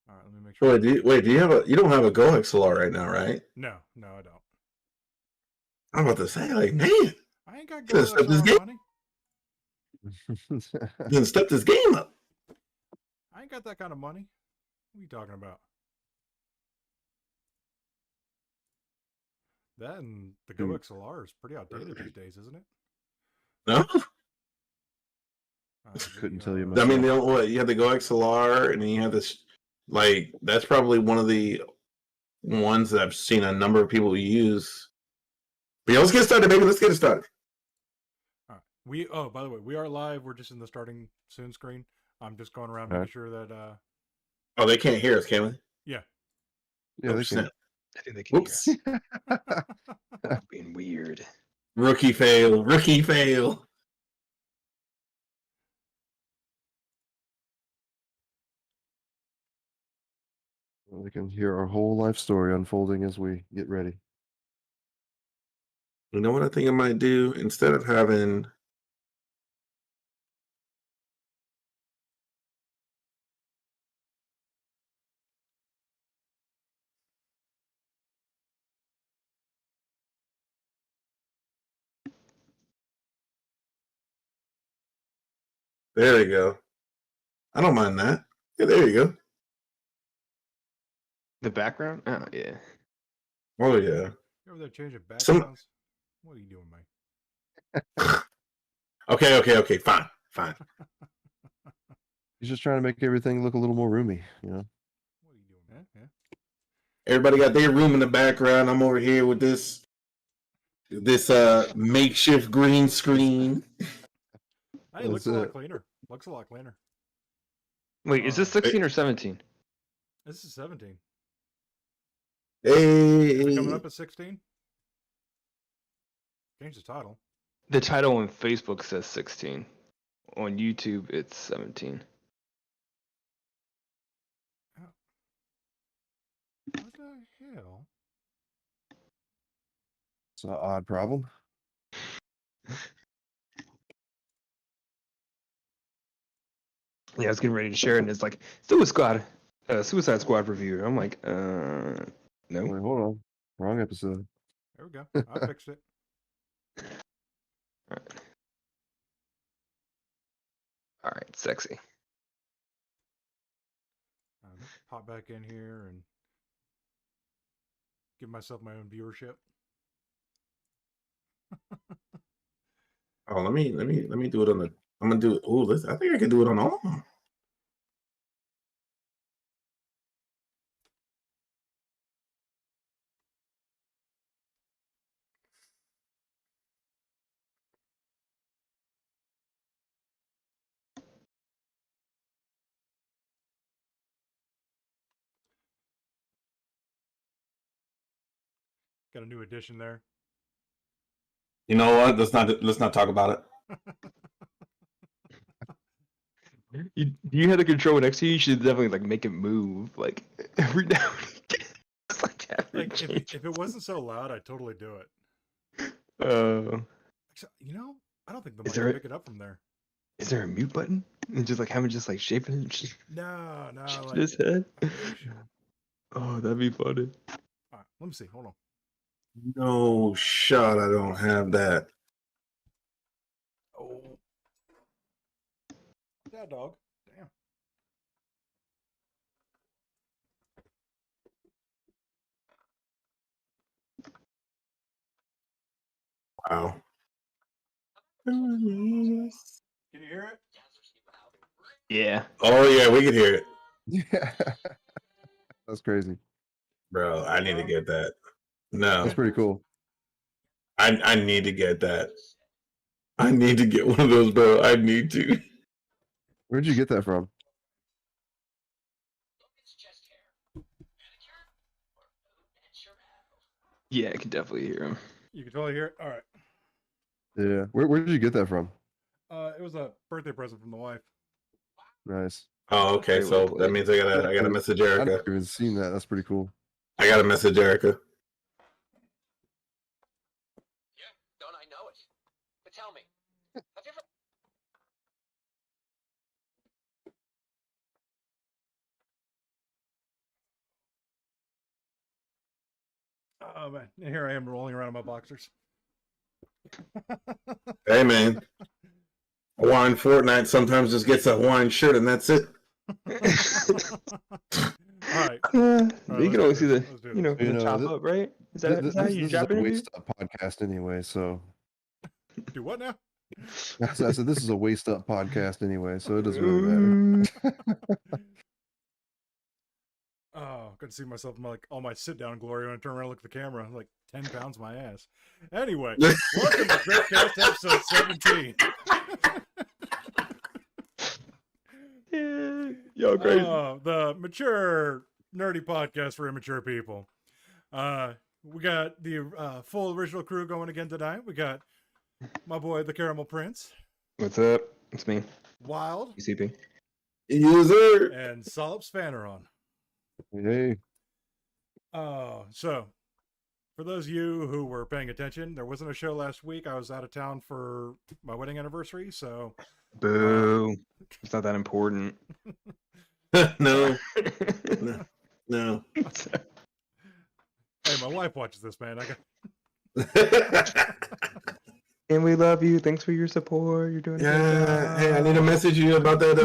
All right, let me make sure. Wait, you don't have a Go XLR right now, right? No, I don't. I'm about to say, like, man, I ain't got Go step this XLR game. money. Then step this game up. I ain't got that kind of money. What are you talking about? That and the Go XLR is pretty outdated these days, isn't it? No, Couldn't tell you I myself. mean, you have the Go XLR, and then you have this. Like, that's probably one of the ones that I've seen a number of people use. But yeah, let's get started, baby. Let's get it started. All right. By the way, we are live. We're just in the starting soon screen. I'm just going around making sure that. Oh, they can't hear us, can we? Yeah. Yeah, they can. I think they can Whoops. hear us. Being weird. Rookie fail. Rookie fail. They can hear our whole life story unfolding as we get ready. You know what I think I might do? Instead of having... There you go. I don't mind that. Yeah, there you go. The background? Oh, yeah. Oh, yeah. You over there changing backgrounds? What are you doing, Mike? Okay. Fine. He's just trying to make everything look a little more roomy, you know? What are you doing, man? Yeah. Everybody got their room in the background. I'm over here with this makeshift green screen. Hey, it looks a lot cleaner. Looks a lot cleaner. Wait, is this 16 or 17? This is 17. Hey. Is it coming up at 16? Change the title. The title on Facebook says 16. On YouTube, it's 17. What the hell? It's an odd problem. Yeah, I was getting ready to share it, and it's like, Suicide Squad review. I'm like, no. Wait, hold on. Wrong episode. There we go. I fixed it. All right, sexy. Pop back in here and give myself my own viewership. Oh, let me do it on the. I'm gonna do it. Oh, I think I can do it on all of them. Got a new addition there. You know what? Let's not talk about You had the controller next to you. You should definitely like make it move like every now and again. It's like if it wasn't so loud, I'd totally do it. You know, I don't think the mic can pick it up from there. Is there a mute button? And just like having just like shaping it. No, like, his head. Oh, that'd be funny. All right, let me see. Hold on. No shot. I don't have that. Oh, yeah, dog. Damn. Wow. Can you hear it? Yeah. Oh yeah, we can hear it. Yeah. That's crazy. Bro, I need to get that. No. That's pretty cool. I need to get that. I need to get one of those, bro. I need to. Where'd you get that from? Yeah, I can definitely hear him. You can totally hear it. All right. Yeah. Where did you get that from? It was a birthday present from the wife. Nice. Oh, okay. So that means I gotta message Erica. I've never even seen that. That's pretty cool. I gotta message Erica. Yeah, don't I know it? But tell me, have you ever Oh man, here I am rolling around in my boxers. Hey man, Hawaiian Fortnite sometimes just gets a Hawaiian shirt and that's it. All right. You can always see the, You know, the chop up, right? Is that how you this is Japanese? a waste up podcast anyway, so. Do what now? I said this is a waste up podcast anyway, so it doesn't really matter. Oh, I could see myself in like all my sit down glory when I turn around and look at the camera. Like 10 pounds my ass. Anyway, welcome to Griffcast episode 17. Yeah, yo, crazy. The mature, nerdy podcast for immature people. We got the full original crew going again tonight. We got my boy, the Caramel Prince. What's up? It's me, Wild. ECP. User. And Solid Spanner on. Hey. So for those of you who were paying attention, there wasn't a show last week. I was out of town for my wedding anniversary, so Boo. It's not that important. No. No. Hey, my wife watches this, man. I got And we love you. Thanks for your support. You're doing a good Yeah. job. Hey, I need to message you about that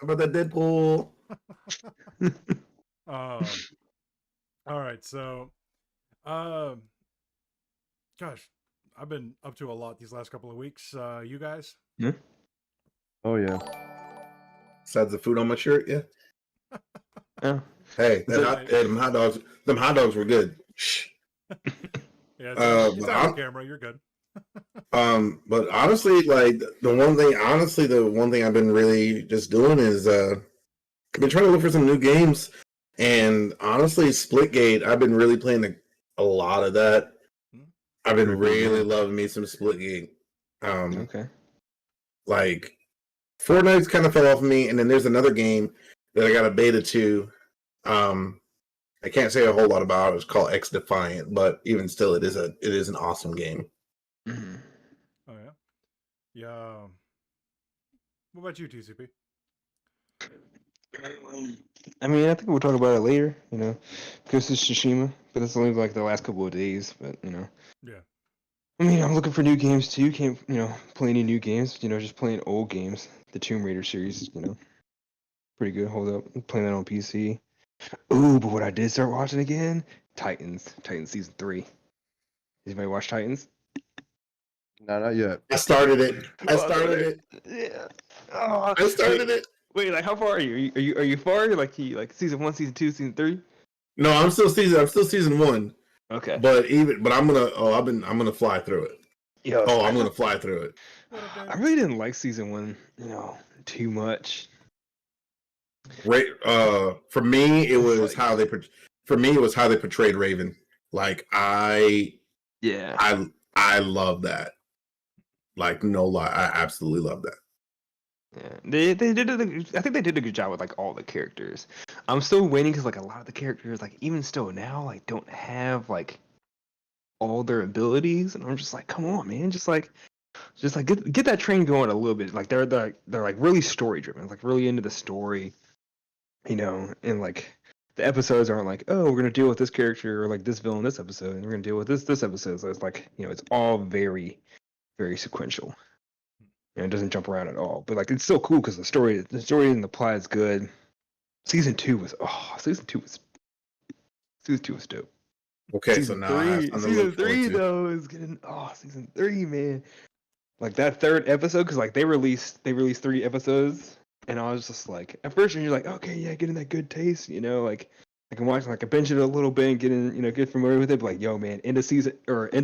Deadpool. all right, so gosh, I've been up to a lot these last couple of weeks. You guys? Oh yeah. Besides the food on my shirt, yeah. Yeah. Hey, them hot dogs were good. Shh. Yeah, it's out on camera. You're good. But honestly, like the one thing I've been really just doing is I've been trying to look for some new games, and honestly, Splitgate, I've been really playing a lot of that. I've been really loving me some Splitgate. Okay. Like Fortnite's kind of fell off of me, and then there's another game that I got a beta to. I can't say a whole lot about it. It's called X Defiant, but even still, it is an awesome game. Mm-hmm. Oh yeah, yeah. What about you, TCP? I mean, I think we'll talk about it later, because it's Tsushima, but it's only like the last couple of days, but, Yeah. I mean, I'm looking for new games too, can't, play any new games, just playing old games, the Tomb Raider series, pretty good, hold up, I'm playing that on PC. Ooh, but what I did start watching again, Titans season 3. Anybody watch Titans? No, not yet. I started it. Yeah. I started it. Wait, like how far are you? Are you far? Like season 1, season 2, season 3? No, I'm still season 1. Okay. But I'm gonna fly through it. Yo, I'm gonna fly through it. I really didn't like season 1, too much. Right. For me, it was how they portrayed Raven. Like I love that. Like no lie, I absolutely love that. Yeah, they did I think they did a good job with like all the characters. I'm still waiting because like a lot of the characters, like even still now, like don't have like all their abilities, and I'm just like, come on, man, just like get that train going a little bit. Like they're like really story driven, like really into the story, and like the episodes aren't like, oh, we're gonna deal with this character or like this villain this episode, and we're gonna deal with this episode. So it's like it's all very, very sequential. It doesn't jump around at all, but like it's still cool because the story and the plot is good. Season 2 was dope. Okay, Season so now season 3 though is getting season 3, man. Like that third episode, because like they released 3 episodes, and I was just like, at first you're like, okay, yeah, getting that good taste, like I can watch, like I binge it a little bit and get familiar with it. But like, yo, man, into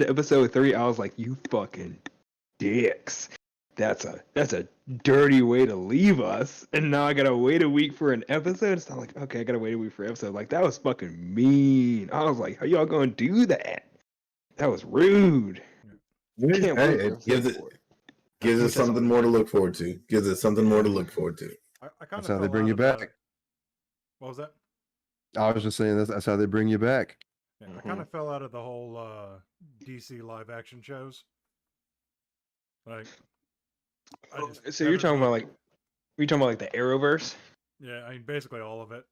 episode 3, I was like, you fucking dicks. That's a dirty way to leave us, and now I gotta wait a week for an episode. It's not like, okay, I gotta wait a week for an episode. Like that was fucking mean. I was like, how y'all gonna do that? That was rude. It gives us something more to look forward to. That's how they bring you back. What was that? I was just saying that's how they bring you back. Yeah, I kind of fell out of the whole DC live action shows. Like, So you're talking about like the Arrowverse? Yeah, I mean basically all of it.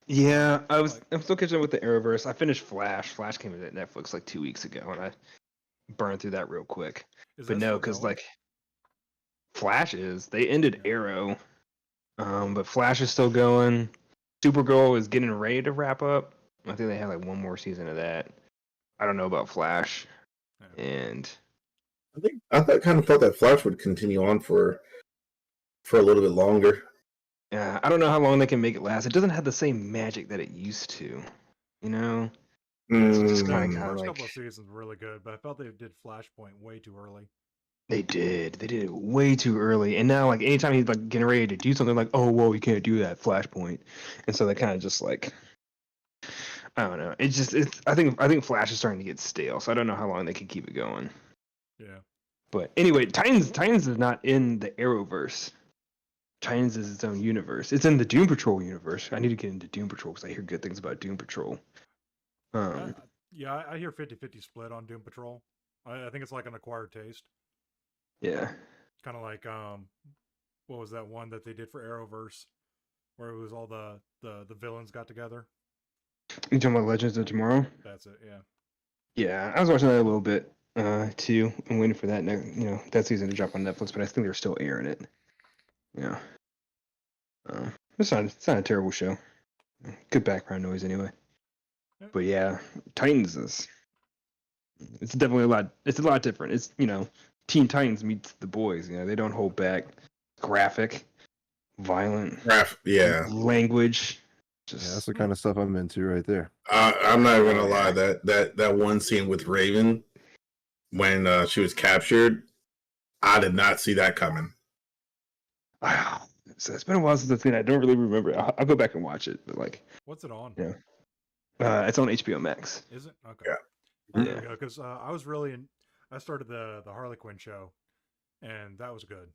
Yeah, Like- I'm still catching up with the Arrowverse. I finished Flash. Flash came to Netflix like 2 weeks ago, and I burned through that real quick. Is But that no, still because going? like Flash they ended Yeah. Arrow, but Flash is still going. Supergirl is getting ready to wrap up. I think they have like one more season of that. I don't know about Flash, Yeah. and I kind of thought that Flash would continue on for a little bit longer. yeah, I don't know how long they can make it last. It doesn't have the same magic that it used to, you know. It's just The kind Mm, of first like couple of seasons were really good, but I felt they did Flashpoint way too early. they did it way too early, and now like anytime he's like getting ready to do something, like oh whoa, you can't do that Flashpoint, and so they kind of just like I don't know. It's I think Flash is starting to get stale, so I don't know how long they can keep it going. Yeah. But anyway, Titans is not in the Arrowverse. Titans is its own universe. It's in the Doom Patrol universe. I need to get into Doom Patrol because I hear good things about Doom Patrol. Yeah, I hear 50-50 split on Doom Patrol. I think it's like an acquired taste. Yeah. Kind of like what was that one that they did for Arrowverse, where it was all the villains got together? You talking about Legends of Tomorrow? That's it. Yeah. Yeah, I was watching that a little bit too. I'm waiting for that that season to drop on Netflix, but I think they're still airing it. Yeah. It's not a terrible show. Good background noise anyway. Yeah. But yeah, Titans is it's definitely a lot different. It's Teen Titans meets the boys, they don't hold back. Graphic, violent, yeah. language. Yeah, that's Just the kind of stuff I'm into right there. I'm not even gonna Oh, lie. yeah. That one scene with Raven when she was captured, I did not see that coming. wow. So it's been a while since I've seen it. I don't really remember. I'll go back and watch it, but like What's it on? Yeah. It's on HBO Max. Is it? Okay. Yeah. There Yeah. we go. Because I was really I started the Harley Quinn show, and that was good.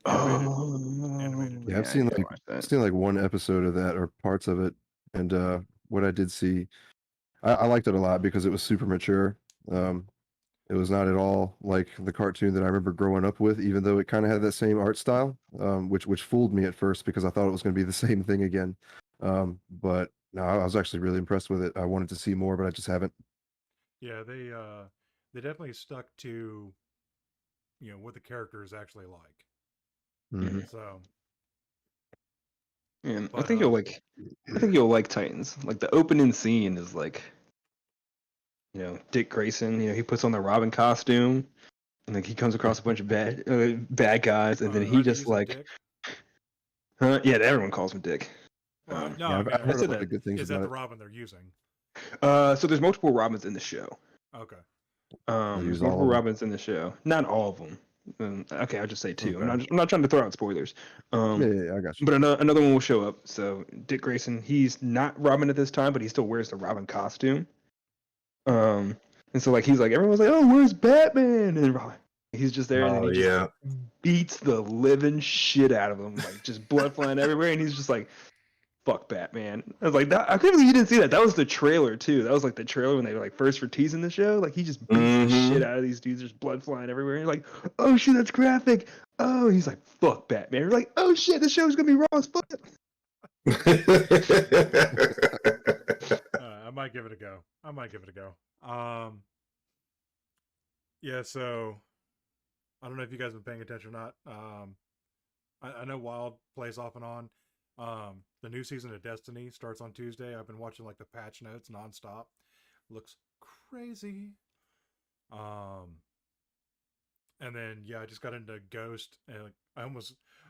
Animated. Yeah, I've seen I like watched that. one episode of that or parts of it, and what I did see, I liked it a lot because it was super mature. It was not at all like the cartoon that I remember growing up with, even though it kind of had that same art style, which fooled me at first because I thought it was going to be the same thing again. But no, I was actually really impressed with it. I wanted to see more, but I just haven't. Yeah, they definitely stuck to what the character is actually like. Mhm. So And I But, think you'll like Titans. Like the opening scene is like, Dick Grayson. He puts on the Robin costume, and like he comes across a bunch of bad guys, and then are he they just using like, Dick? yeah, everyone calls him Dick. Well, no, Yeah, I I've mean, heard a said lot that. of good things is that about the it. Robin they're using? So there's multiple Robins in the show. Okay. They use There's all multiple of them. Robins in the show. Not all of them. Okay, I'll just say two. Okay. I'm not trying to throw out spoilers. Yeah, I got you. But another one will show up. So Dick Grayson, he's not Robin at this time, but he still wears the Robin costume. And so like he's like everyone's like, oh, where's Batman? And he's just there, and then Oh he just yeah. beats the living shit out of him, like just blood flying everywhere, and he's just like, fuck Batman. I was like, I can't believe you didn't see that. That was the trailer too. That was like the trailer when they like first were teasing the show. Like he just beats the shit out of these dudes. There's blood flying everywhere. And you're like, oh shit, that's graphic. Oh, he's like, fuck Batman. You're like, oh shit, this show's gonna be raw as fuck. I might give it a go. Yeah, so I don't know if you guys have been paying attention or not. I know Wild plays off and on. The new season of Destiny starts on Tuesday. I've been watching like the patch notes nonstop. Looks crazy. And then yeah, I just got into Ghost, and like, I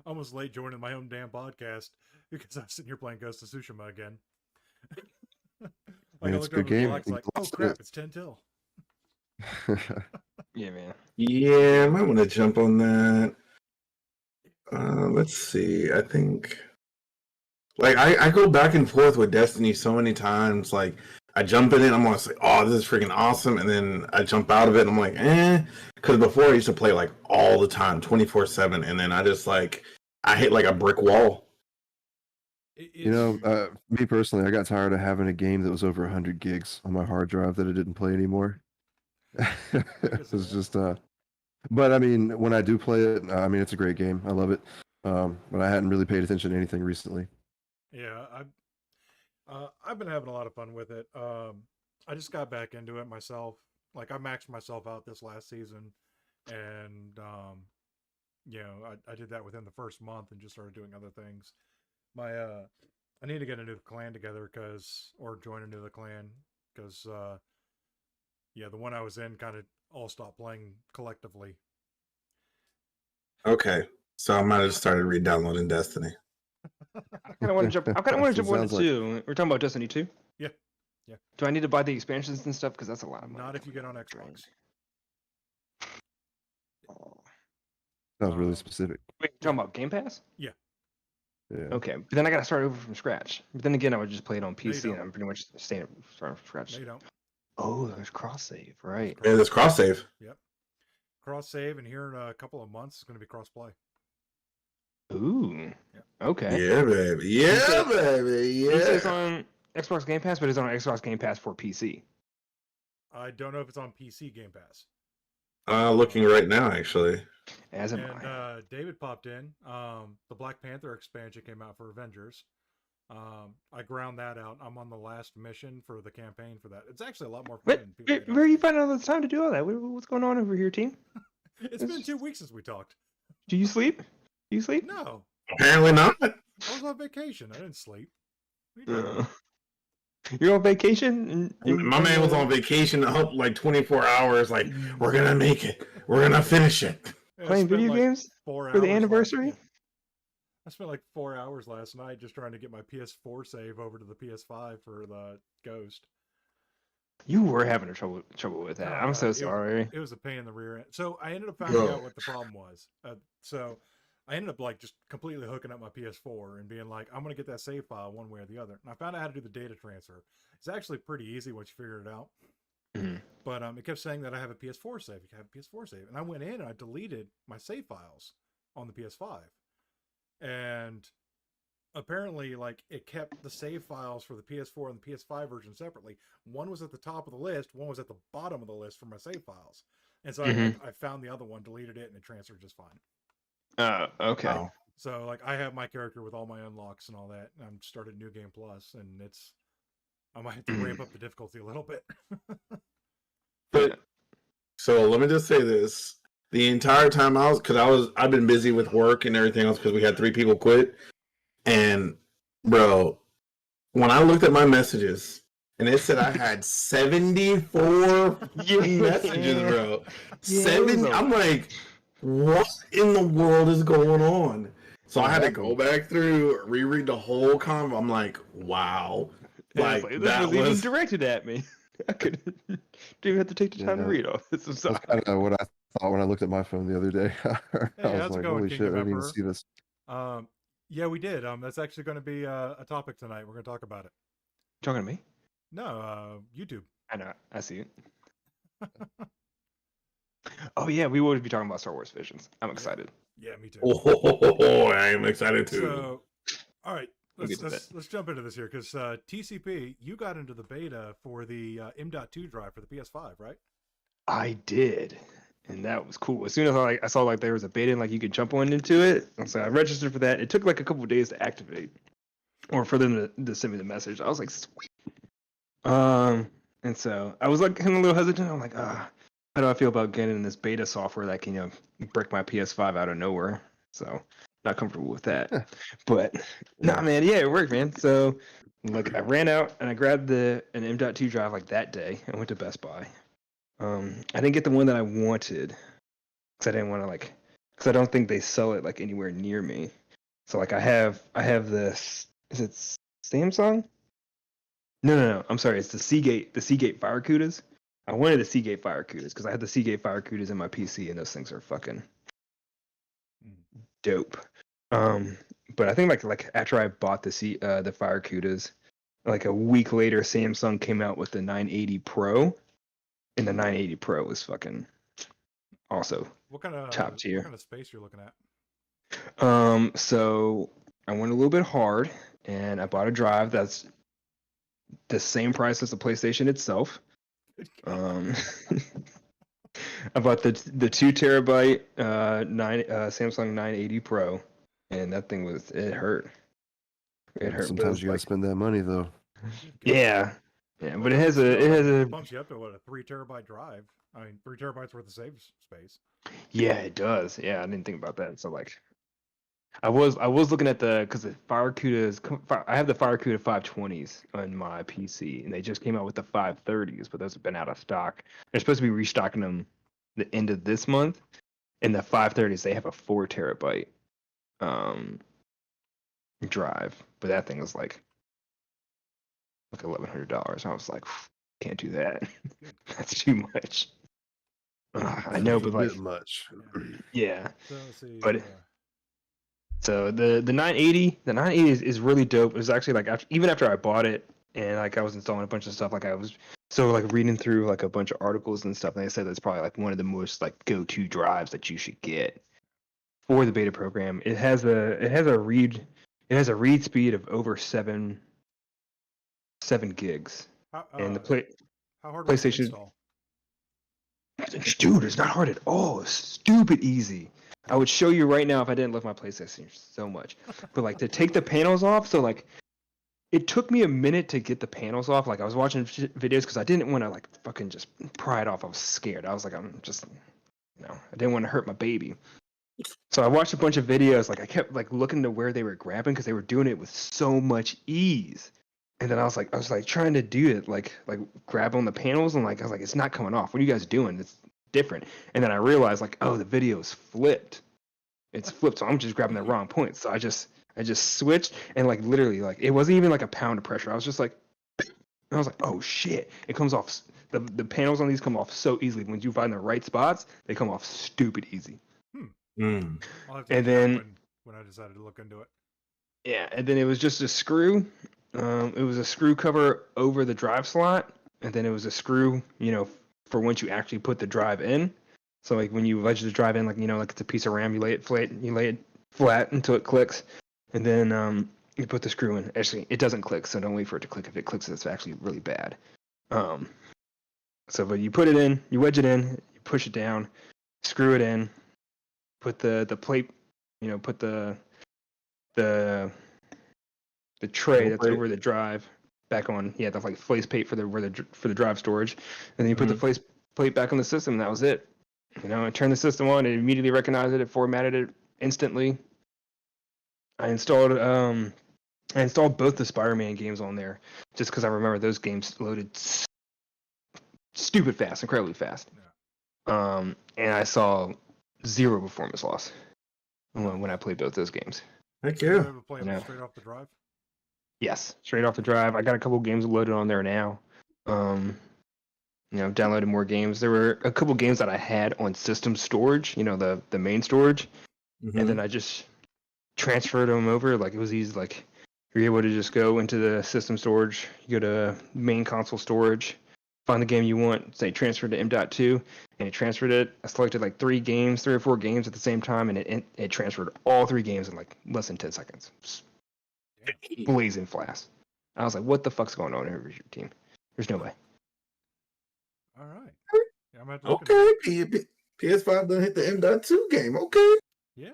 almost late joining my own damn podcast because I was sitting here playing Ghost of Tsushima again. Man, I it's a looked good over the game. clock, You like, oh lost crap, it. it's 10 till. Yeah, man. Yeah, I might want to jump on that. Let's see. I think like I go back and forth with Destiny so many times. Like I jump in it, I'm almost like, oh, this is freaking awesome, and then I jump out of it, and I'm like, because before I used to play like all the time, 24/7, and then I just like I hit like a brick wall. Me personally, I got tired of having a game that was over 100 gigs on my hard drive that I didn't play anymore. It was just, but I mean, when I do play it, I mean, it's a great game. I love it. But I hadn't really paid attention to anything recently. Yeah, I've been having a lot of fun with it. I just got back into it myself. Like I maxed myself out this last season, and I did that within the first month and just started doing other things. My I need to get a new clan together or join a new clan because the one I was in kind of all stopped playing collectively. Okay, so I might have started re-downloading Destiny. I kind of want to jump. I kind of want to That's jump what on it it sounds like. too. We're talking about Destiny 2. Yeah. Do I need to buy the expansions and stuff? Because that's a lot of money. Not if you get on coming Xbox. Oh. Sounds really Um, specific. Wait, you're talking about Game Pass? Yeah. Okay, but then I got to start over from scratch. But then again, I would just play it on you PC, and don't. I'm pretty much starting from scratch. No, you don't. Oh, there's cross save, right? Yeah, there's cross save. Yep. Cross save, and here in a couple of months, it's going to be cross play. Ooh. Yep. Okay. Yeah, baby. Yeah, baby. You say it's Yeah. on Xbox Game Pass, but it's on Xbox Game Pass for PC. I don't know if it's on PC Game Pass. Looking right now, actually. As am And I. David popped in. The Black Panther expansion came out for Avengers. I ground that out. I'm on the last mission for the campaign for that. It's actually a lot more fun. Wait, than people get where are you out. finding all the time to do all that? What's going on over here, team? It's been 2 weeks since we talked. Do you sleep? Do you sleep? No, Apparently not. I was on vacation. I didn't sleep. What are you talking about? You're on vacation? My man was on vacation up like 24 hours. Like, we're gonna make it. We're gonna finish it. Yeah, I playing spent, video like, games 4 for the hours anniversary? I spent like 4 hours last night just trying to get my PS4 save over to the PS5 for the Ghost. You were having trouble with that. Oh, I'm God, so sorry. It was a pain in the rear end. So I ended up finding Bro. out what the problem was. So I ended up like just completely hooking up my PS4 and being like, I'm gonna get that save file one way or the other. And I found out how to do the data transfer. It's actually pretty easy once you figure it out. Mhm. But it kept saying that I have a PS4 save. You have a PS4 save, and I went in and I deleted my save files on the PS5, and apparently, like, it kept the save files for the PS4 and the PS5 version separately. One was at the top of the list, one was at the bottom of the list for my save files, and so I found the other one, deleted it, and it transferred just fine. Okay. Wow. So like I have my character with all my unlocks and all that, and I'm started New Game Plus, and I might have to ramp up the difficulty a little bit. But so let me just say this: the entire time I've been busy with work and everything else because we had 3 people quit. And bro, when I looked at my messages and it said I had 74 messages, bro. I'm like, what in the world is going on? So I had to go back through, reread the whole convo. I'm like, wow. Like this that was even was directed at me. I couldn't even have to take the time to Yeah. read all this. I'm sorry. That's kind of what I thought when I looked at my phone the other day. I how's was it like, going, holy King shit, of I didn't even Emperor? see this. Yeah, we did. That's actually going to be a topic tonight. We're going to talk about it. Talking to me? No, YouTube. I know. I see it. Oh yeah, we will be talking about Star Wars Visions. I'm excited. Yeah, me too. oh, I am excited too. So, all right, We'll get to let's jump into this here because TCP, you got into the beta for the M.2 drive for the PS5, right? I did, and that was cool. As soon as I saw like there was a beta and like you could jump on into it, so I registered for that. It took like a couple of days to activate, or for them to send me the message. I was like, sweet. And so I was like kind of a little hesitant. I'm like, how do I feel about getting this beta software that can break my PS5 out of nowhere? So not comfortable with that. But nah, man, yeah, it worked, man. So like I ran out and I grabbed an M.2 drive like that day and went to Best Buy. I didn't get the one that I wanted because I didn't want to because I don't think they sell it like anywhere near me. So like I have this. Is it Samsung? No. I'm sorry. It's the Seagate Firecudas. I wanted the Seagate Firecudas because I had the Seagate Firecudas in my PC and those things are fucking dope. But I think like after I bought the Firecudas, like a week later, Samsung came out with the 980 Pro. And the 980 Pro was fucking also What kind of top tier. What kind of space you're looking at? So I went a little bit hard, and I bought a drive that's the same price as the PlayStation itself. I bought the 2 terabyte Samsung 980 Pro, and that thing it hurt. It hurt. Sometimes you gotta spend that money though. Yeah, yeah, but it has It a bumps you up to what, a 3 terabyte drive. I mean, 3 terabytes worth of save space. yeah, it does. Yeah, I didn't think about that. So like, I was looking at because the I have the FireCuda 520s on my PC, and they just came out with the 530s, but those have been out of stock. They're supposed to be restocking them the end of this month. And the 530s, they have a 4 terabyte drive, but that thing is like $1,100. I was like, can't do that. That's too much. I know, but a like, bit much. yeah. So let's see. But so the 980, is really dope. It was actually like even after I bought it and like I was installing a bunch of stuff, like I was like reading through like a bunch of articles and stuff, and they said that's probably like one of the most like go-to drives that you should get for the beta program. It has a read speed of over 7 gigs. And the how hard was it to PlayStation install? Dude, it's not hard at all. It's stupid easy. I would show you right now if I didn't love my PlayStation so much. But like to take the panels off, so like it took me a minute to get the panels off. Like I was watching videos because I didn't want to like fucking just pry it off. I was scared. I was like, I didn't want to hurt my baby. So I watched a bunch of videos. Like I kept like looking to where they were grabbing because they were doing it with so much ease. And then I was like trying to do it, like grab on the panels, and like I was like, it's not coming off. What are you guys doing? It's different. And then I realized like, oh, the video is flipped. It's flipped, so I'm just grabbing the wrong point. So I just switched, and like literally like it wasn't even like a pound of pressure. I was just like, and I was like, oh shit, it comes off. The panels on these come off so easily. When you find the right spots, they come off stupid easy. I'll have to And do that then when I decided to look into it. yeah, and then it was just a screw. It was a screw cover over the drive slot, and then it was a screw, for once you actually put the drive in. So like when you wedge the drive in, like like it's a piece of RAM, you lay it flat until it clicks, and then you put the screw in. Actually, it doesn't click, so don't wait for it to click. If it clicks, it's actually really bad. But you put it in, you wedge it in, you push it down, screw it in, put the plate, put the tray that's over the drive back on, the like face plate for the drive storage, and then you put the face plate back on the system, and that was it. I turned the system on, it immediately recognized it, formatted it instantly. I installed both the Spider-Man games on there just because I remember those games loaded stupid fast, incredibly fast. And I saw 0 performance loss when I played both those games. Heck Were you yeah. able to play them straight off the drive? Yes, straight off the drive. I got a couple games loaded on there now. I've downloaded more games. There were a couple games that I had on system storage, the main storage, and then I just transferred them over. Like it was easy. Like you're able to just go into the system storage, you go to main console storage, find the game you want, say transfer to M.2, and it transferred it. I selected like 3 or 4 games at the same time, and it transferred all 3 games in like less than 10 seconds. Blazing fast. I was like, what the fuck's going on here with your team? There's no way. All right. Yeah, I'm gonna have to look into it. PS5 done hit the M.2 game. Okay. Yeah.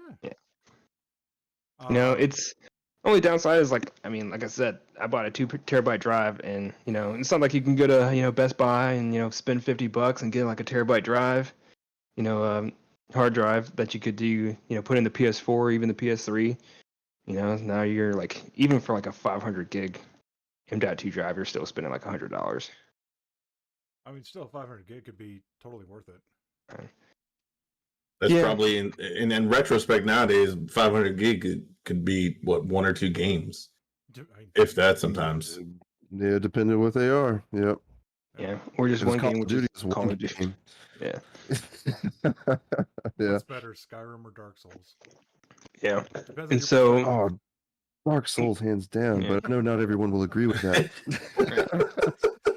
It's only downside is like I said, I bought a 2 terabyte drive, and it's not like you can go to Best Buy and spend $50 and get like a terabyte drive, hard drive that you could do put in the PS4 or even the PS3. Now you're like, even for like a 500 gig M.2 drive, you're still spending like $100. I mean, still 500 gig could be totally worth it. That's probably in retrospect nowadays, 500 gig could be what, 1 or 2 games, if that sometimes. Yeah, depending on what they are. Yep. Yeah, or just one game, which is Call of Duty. Game. Yeah. Yeah. What's better, Skyrim or Dark Souls? Yeah. Depends on And your so, perspective. Dark Souls hands down, but I know not everyone will agree with that.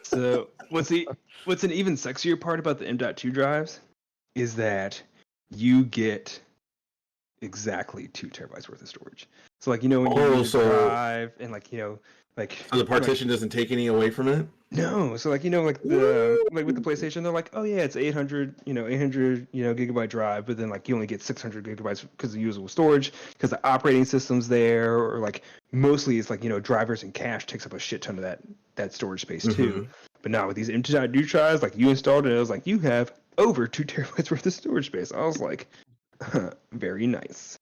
So what's an even sexier part about the M.2 drives is that you get exactly 2 terabytes worth of storage. So like, you know, when you Oh, use so drive and like, you know, like so the partition doesn't take any away from it. no, so like, you know, like with the PlayStation, they're like, oh yeah, it's 800, 800, gigabyte drive, but then like you only get 600 gigabytes because of usable storage because the operating system's there, or like mostly it's like, drivers and cache takes up a shit ton of that storage space too. But now with these M.2 drives, like you installed it, it was like you have over 2 terabytes worth of storage space. I was like, very nice.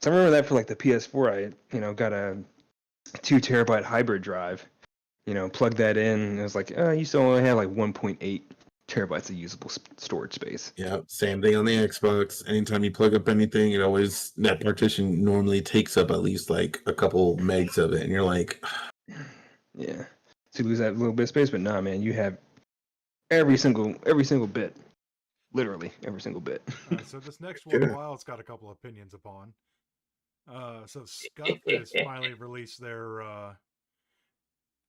So I remember that for like the PS4, I got a 2 terabyte hybrid drive. Plug that in, and it was like, you still only have like 1.8 terabytes of usable storage space. Yeah, same thing on the Xbox. Anytime you plug up anything, it always that partition normally takes up at least like a couple megs of it, and you're like, yeah. So you lose that little bit of space, but nah, man, you have every single bit, literally every single bit. All right, so this next one, Wild's got a couple opinions upon. So Scuf has finally released their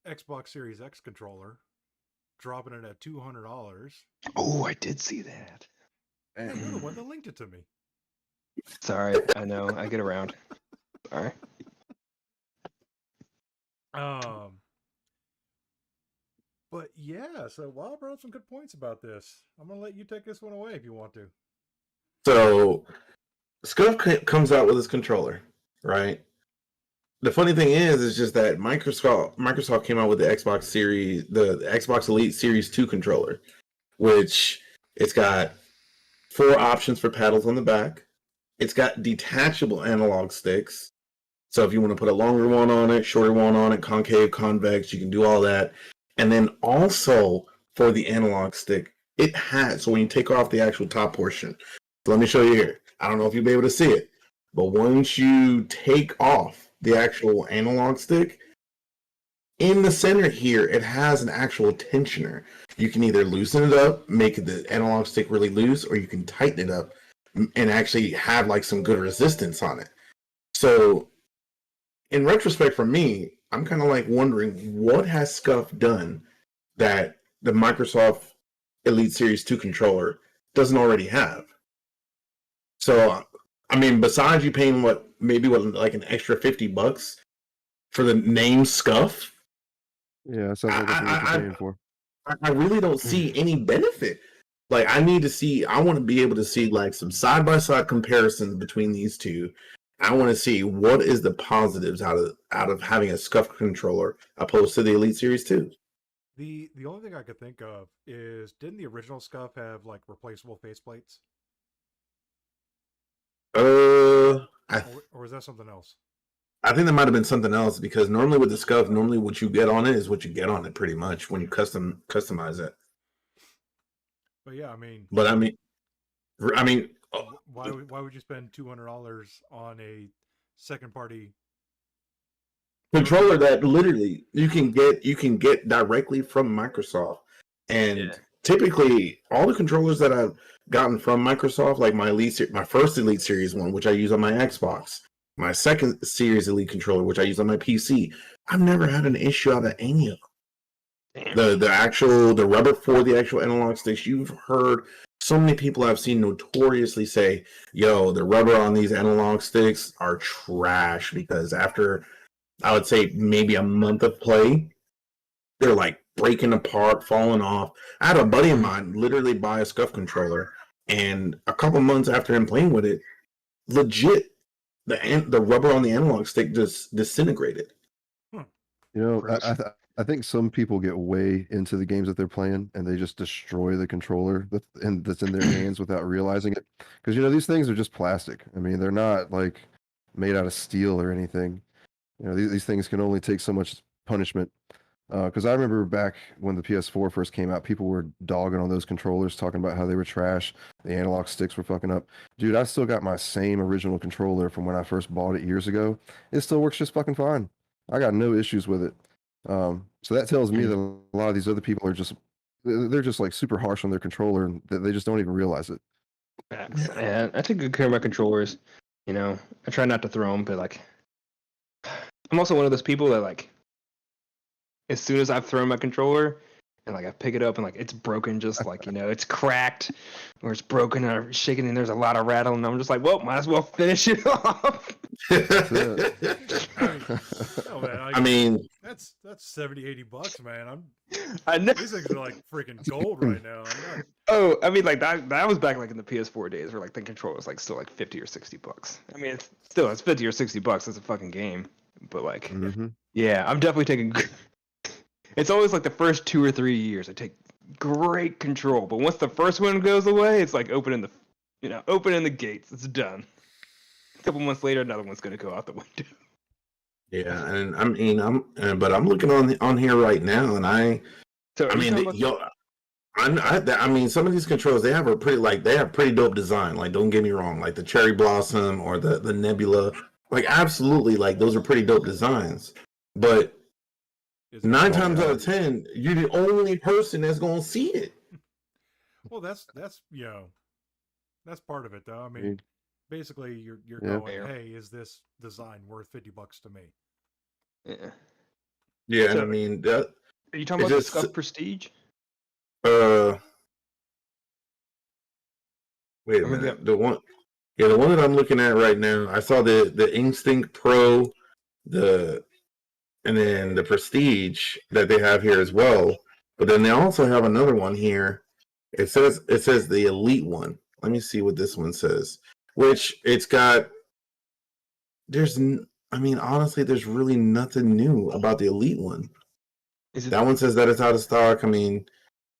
Xbox Series X controller, dropping it at $200. Oh, I did see that. You're the one that linked it to me. Sorry, I know. I get around. Sorry. But yeah, so Wild brought up some good points about this. I'm gonna let you take this one away if you want to. so Scuf comes out with his controller, right? The funny thing is just that Microsoft came out with the Xbox Series, the Xbox Elite Series 2 controller, which it's got 4 options for paddles on the back. It's got detachable analog sticks. So if you want to put a longer one on it, shorter one on it, concave, convex, you can do all that. And then also for the analog stick, it has, so when you take off the actual top portion, so let me show you here. I don't know if you'll be able to see it, but once you take off the actual analog stick, in the center here, it has an actual tensioner. You can either loosen it up, make the analog stick really loose, or you can tighten it up and actually have like some good resistance on it. So in retrospect for me, I'm kind of like wondering what has Scuf done that the Microsoft Elite Series 2 controller doesn't already have. So, I mean, besides you paying like an extra $50 for the name Scuf, Yeah, sounds like that's what you're paying for. I really don't see any benefit. Like, I want to be able to see like some side-by-side comparisons between these two. I want to see what is the positives out of having a Scuf controller opposed to the Elite Series 2. The only thing I could think of is, didn't the original Scuf have like replaceable faceplates? Or is that something else? I think that might have been something else, because normally with the Scuf, normally what you get on it is what you get on it pretty much when you customize it. But yeah, I mean, why would you spend $200 on a second party controller that literally you can get directly from Microsoft? And typically all the controllers that I've gotten from Microsoft, like my first Elite Series one, which I use on my Xbox, my second Series Elite controller, which I use on my PC, I've never had an issue out of any of them. The rubber for the actual analog sticks, you've heard so many people I've seen notoriously say, yo, the rubber on these analog sticks are trash, because after, I would say, maybe a month of play, they're like breaking apart, falling off. I had a buddy of mine literally buy a Scuf controller, and a couple months after him playing with it, legit, the rubber on the analog stick just disintegrated. I think some people get way into the games that they're playing and they just destroy the controller that's in their hands without realizing it. Because these things are just plastic. I mean, they're not like made out of steel or anything. These things can only take so much punishment. Because I remember back when the PS4 first came out, people were dogging on those controllers, talking about how they were trash. The analog sticks were fucking up. Dude, I still got my same original controller from when I first bought it years ago. It still works just fucking fine. I got no issues with it. So that tells me that a lot of these other people are they're just like super harsh on their controller, and they just don't even realize it. And I take good care of my controllers. I try not to throw them, but like, I'm also one of those people that like, as soon as I've thrown my controller, and like I pick it up and like it's broken, just like it's cracked, or it's broken or shaking, and there's a lot of rattle, and I'm just like, well, might as well finish it off. Oh man, I mean, that's $70-$80, man. I know. These things are like freaking gold right now. I'm not, Oh, I mean, like that was back like in the PS4 days, where like the controller was like still like $50 or $60. I mean, it's $50 or $60. It's a fucking game, but like, yeah, I'm definitely taking. It's always like the first 2 or 3 years I take great control, but once the first one goes away, it's like opening the gates. It's done. A couple months later, another one's gonna go out the window. yeah, and I mean, but I'm looking on here right now, and I mean, some of these controls they have pretty dope design. Like, don't get me wrong, like the Cherry Blossom or the Nebula, like absolutely, like those are pretty dope designs. But 9 times out of 10, you're the only person that's gonna see it. well, that's that's part of it, though. I mean, basically, you're going, hey, is this design worth $50 to me? Yeah. Yeah, So, I mean, are you talking about the Scuf Prestige? Wait a minute. The one that I'm looking at right now, I saw the Instinct Pro, and then the Prestige that they have here as well. But then they also have another one here. It says the Elite one. Let me see what this one says. Which it's got. Honestly, there's really nothing new about the Elite one. That one says that it's out of stock. I mean,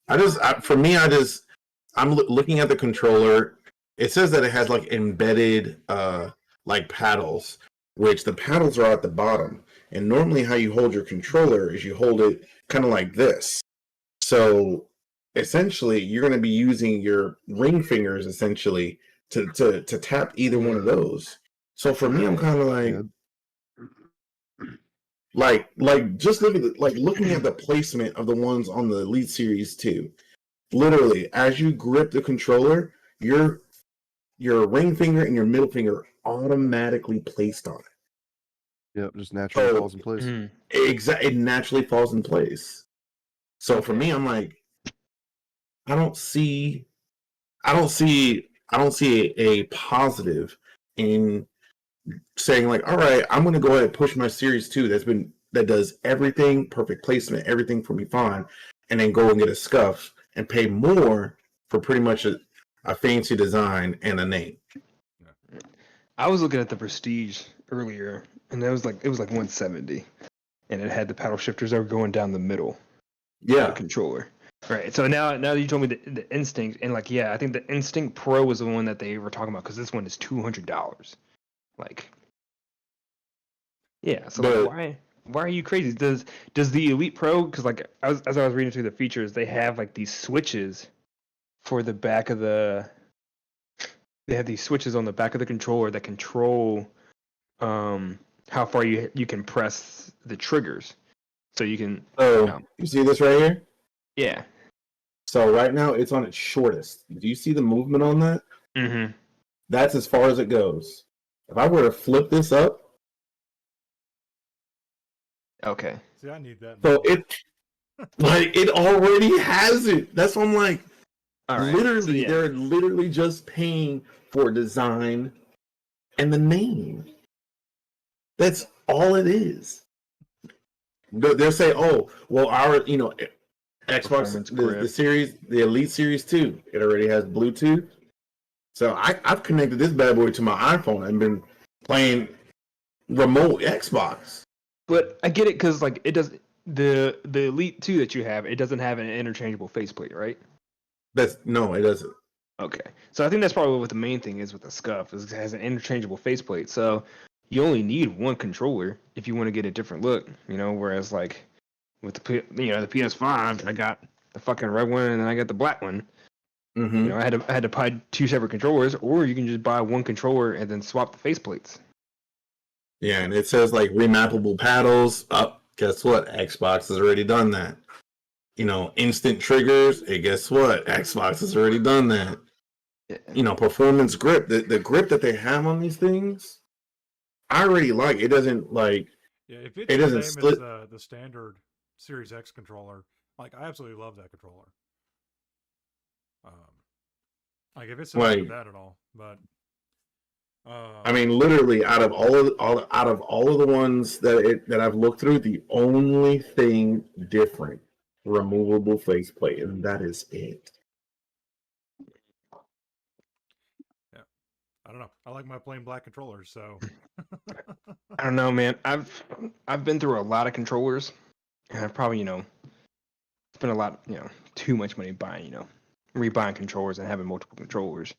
I'm looking at the controller. It says that it has like embedded like paddles, which the paddles are at the bottom. And normally how you hold your controller is you hold it kind of like this. So essentially you're going to be using your ring fingers essentially to tap either one of those. So for me, I'm kind of like just looking at the placement of the ones on the Elite Series 2. Literally, as you grip the controller, your ring finger and your middle finger automatically placed on it. Yep, just naturally falls in place. It naturally falls in place. So for me, I'm like, I don't see a positive in saying like, all right, I'm going to go ahead and push my Series 2 that does everything, perfect placement, everything for me fine, and then go and get a Scuf and pay more for pretty much a fancy design and a name. I was looking at the Prestige earlier, and it was like $170, and it had the paddle shifters that were going down the middle. Yeah, of the controller. Right. So now that you told me the Instinct, and like, yeah, I think the Instinct Pro was the one that they were talking about, because this one is $200. Like, yeah. So like, why are you crazy? Does the Elite Pro? Because like as I was reading through the features, they have like these switches for the back of the. They have these switches on the back of the controller that control how far you can press the triggers, so you can. You see this right here? Yeah. So right now it's on its shortest. Do you see the movement on that? Mm-hmm. That's as far as it goes. If I were to flip this up, okay. See, I need that. So it already has it. That's what I'm like. All right. Literally, they're literally just paying for design and the name. That's all it is. They'll say, "Oh, well, our Xbox, the series, the Elite Series 2, it already has Bluetooth." So I've connected this bad boy to my iPhone and been playing remote Xbox. But I get it, because like it does the Elite 2 that you have, it doesn't have an interchangeable faceplate, right? No, it doesn't. Okay, so I think that's probably what the main thing is with the Scuf, is it has an interchangeable faceplate. So you only need one controller if you want to get a different look, Whereas like with the PS5, I got the fucking red one and then I got the black one. Mm-hmm. I had to buy 2 separate controllers, or you can just buy one controller and then swap the faceplates. Yeah, and it says like remappable paddles. Guess what? Xbox has already done that. Instant triggers. Hey, guess what? Xbox has already done that. Yeah. Performance grip. The grip that they have on these things, I already like. It doesn't like. Yeah, if it's the same as the standard Series X controller, Like, I absolutely love that controller. Like, if it's something Like, that at all, but I mean, literally, out of all of the ones that I've looked through, the only thing different, removable faceplate, and that is it. yeah, I don't know. I like my plain black controllers, so I don't know, man. I've been through a lot of controllers, and I've probably spent a lot, too much money buying, rebuying controllers and having multiple controllers.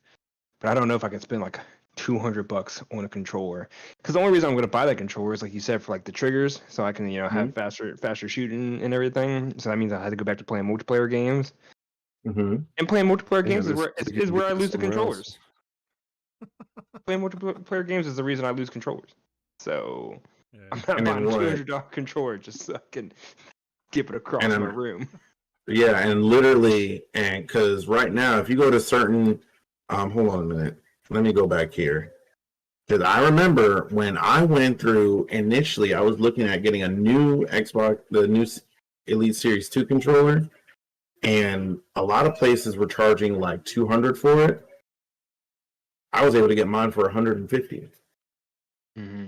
But I don't know if I could spend like $200 on a controller, because the only reason I'm going to buy that controller is, like you said, for like the triggers, so I can have faster shooting and everything. So that means I had to go back to playing multiplayer games, and playing multiplayer games is where I lose the controllers. Playing multiplayer games is the reason I lose controllers. So yeah. I'm not buying a $200 controller just so I can get it across my room. Yeah, and literally, and because right now, if you go to certain, hold on a minute, let me go back here, because I remember when I went through initially, I was looking at getting a new Xbox, the new Elite Series 2 controller, and a lot of places were charging like $200 for it. I was able to get mine for $150. Mm-hmm.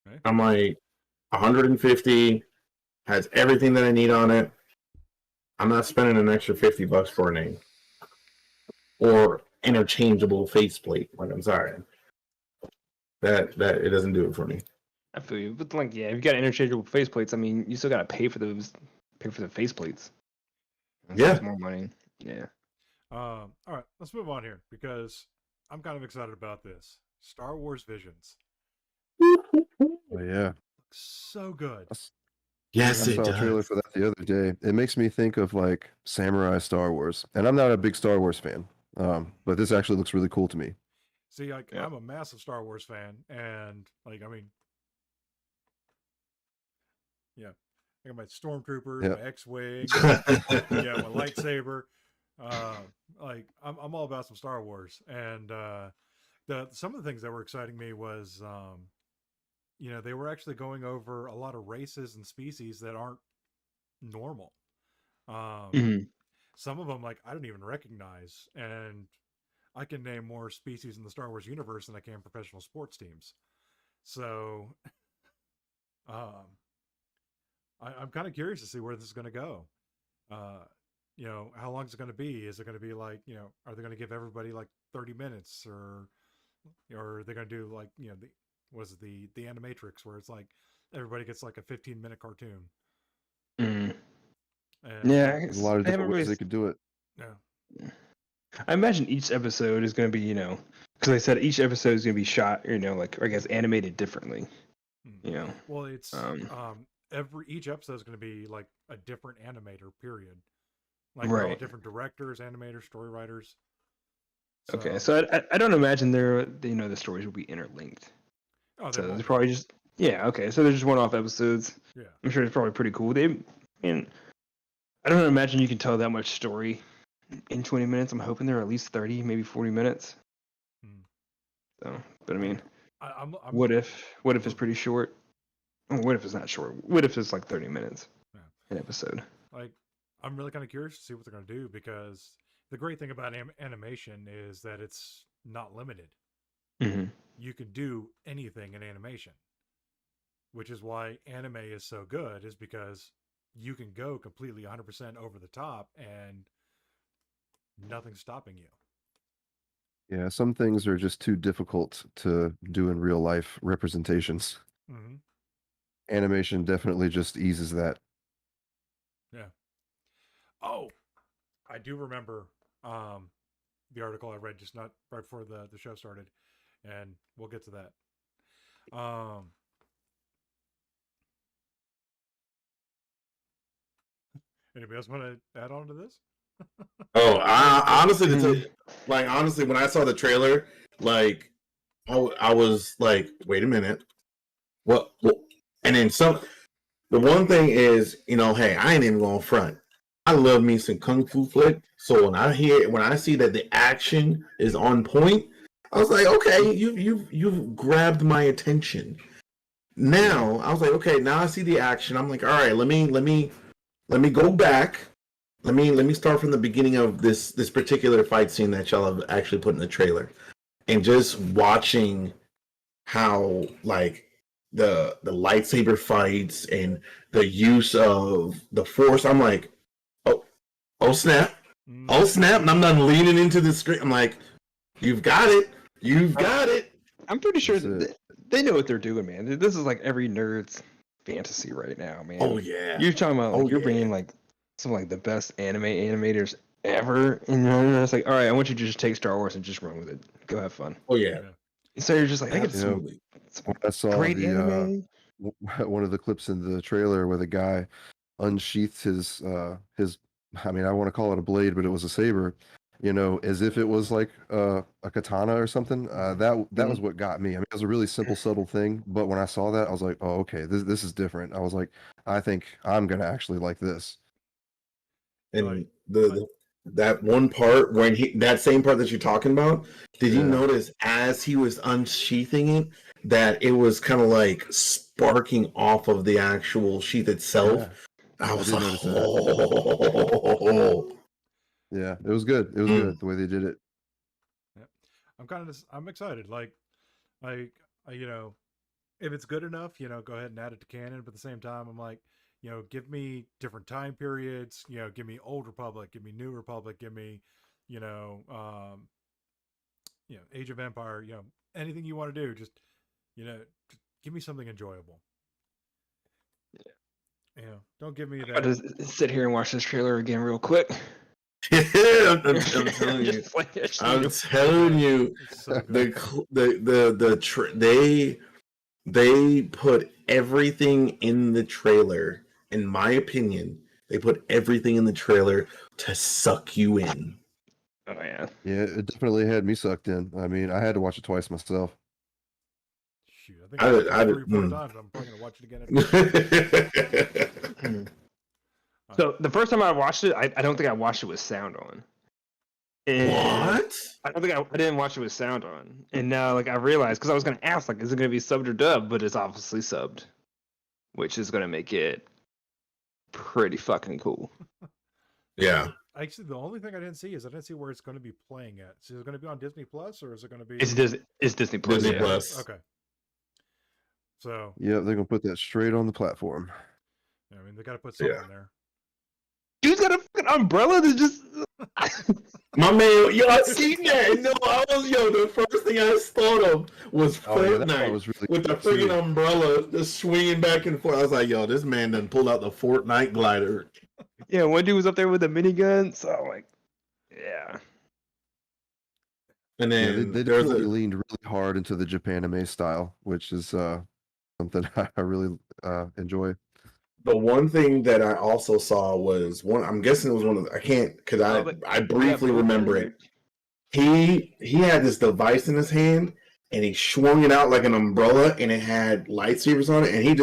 Okay. I'm like, $150 has everything that I need on it. I'm not spending an extra $50 for a name or interchangeable faceplate. Like, I'm sorry, that it doesn't do it for me. I feel you, but like, yeah, if you got interchangeable faceplates, I mean, you still gotta pay for the faceplates. Yeah, more money. Yeah. All right, let's move on here because I'm kind of excited about this. Star Wars Visions. Oh yeah. Looks so good. yes, I it saw a trailer does. for that the other day. It makes me think of like samurai Star Wars, and I'm not a big Star Wars fan, but this actually looks really cool to me. See, like, Yeah. I'm a massive Star Wars fan, and like, I mean, yeah, I got my stormtroopers, Yeah. my X-wing, yeah, my lightsaber. Like, I'm all about some Star Wars, and some of the things that were exciting me was, they were actually going over a lot of races and species that aren't normal. Mhm. Some of them, like, I don't even recognize, and I can name more species in the Star Wars universe than I can professional sports teams. So, I'm kind of curious to see where this is going to go. How long is it going to be? Is it going to be like, are they going to give everybody like 30 minutes, or are they going to do like, the Animatrix, where it's like everybody gets like a 15-minute cartoon? Mm. And, Yeah, There's a lot of different ways they could do it. yeah. I imagine each episode is going to be, because I said each episode is going to be shot, like, I guess animated differently. Well, it's each episode is going to be like a different animator. Period. Like, they're all Right. different directors, animators, story writers. Okay, so I don't imagine the stories will be interlinked. Oh, So they they're won't. probably just okay. So they're just one-off episodes. Yeah. I'm sure it's probably pretty cool. I don't imagine you can tell that much story in 20 minutes. I'm hoping they're at least 30, maybe 40 minutes. Hmm. So, but I mean, I'm what if it's pretty short? Or what if it's not short? What if it's like 30 minutes an episode? like, I'm really kind of curious to see what they're going to do, because the great thing about animation is that it's not limited. Mm-hmm. You can do anything in animation, which is why anime is so good, is because you can go completely 100% over the top and nothing's stopping you. Yeah, some things are just too difficult to do in real life representations. Mm-hmm. Animation definitely just eases that. Yeah. Oh, I do remember the article I read just not right before the show started, and we'll get to that. Anybody else want to add on to this? Oh, honestly, when I saw the trailer, like, I was like, wait a minute, what? And then some. The one thing is, hey, I ain't even going front. I love me some kung fu flick. So when I see that the action is on point, I was like, okay, you've grabbed my attention. Now I was like, okay, now I see the action. I'm like, all right, let me let me go back. Let me start from the beginning of this particular fight scene that y'all have actually put in the trailer, and just watching how like the lightsaber fights and the use of the Force. I'm like, oh snap, oh snap, and I'm not leaning into the screen. I'm like, you've got it, you've got it. I'm pretty sure That's they know what they're doing, man. This is like every nerd's fantasy right now, man. Oh yeah, You're talking about like Oh, you're yeah. bringing like some like the best animators ever, and it's like, all right, I want you to just take Star Wars and just run with it. Go have fun. oh yeah, So you're just like, I get some absolutely. When I saw great the anime. one of the clips in the trailer where the guy unsheathed his I mean, I want to call it a blade, but it was a saber, as if it was like a katana or something. That was what got me. I mean, it was a really simple, subtle thing, but when I saw that, I was like, oh, okay, this is different. I was like, I think I'm gonna actually like this. And Like- that one part when that same part that you're talking about, did you Yeah. notice as he was unsheathing it that it was kind of like sparking off of the actual sheath itself? Yeah. I was did like, notice that. oh. Yeah, it was good. It was good the way they did it. I'm excited. Like, if it's good enough, go ahead and add it to canon. But at the same time, I'm like, give me different time periods. Give me Old Republic, give me New Republic, give me, Age of Empire. Anything you want to do, just give me something enjoyable. Don't give me I'll that. just sit here and watch this trailer again real quick. I'm telling you. Just like, I'm telling you, It's so good. they put everything in the trailer. In my opinion, they put everything in the trailer to suck you in. Oh yeah. Yeah, it definitely had me sucked in. I mean, I had to watch it twice myself. Shoot, I think I watched I it did- 3 or 4 times. I'm probably gonna watch it again. So the first time I watched it, I don't think I watched it with sound on. And What? I don't think I didn't watch it with sound on. And now like I realized, because I was gonna ask, like, is it gonna be subbed or dubbed? But it's obviously subbed, which is gonna make it pretty fucking cool. Yeah. Actually, the only thing I didn't see is I didn't see where it's going to be playing at. So is it going to be on Disney Plus or is it going to be? It's Disney Plus. Disney yeah. Plus. Okay. So Yeah, they're gonna put that straight on the platform. I mean, they got to put something Yeah. in there. Dude's got a fucking umbrella that just. My man, I seen that. No, the first thing I thought of was Oh, yeah, that Fortnite part was really with the cool, too. freaking umbrella just swinging back and forth. I was like, this man done pulled out the Fortnite glider. Yeah, one dude was up there with a minigun. So I'm like, yeah. And Yeah, then they there's definitely a, leaned really hard into the Japanime style, which is something I really enjoy. the one thing that I also saw was one. I'm guessing it was one of the, I can't because I briefly remember it. He had this device in his hand and he swung it out like an umbrella and it had lightsabers on it and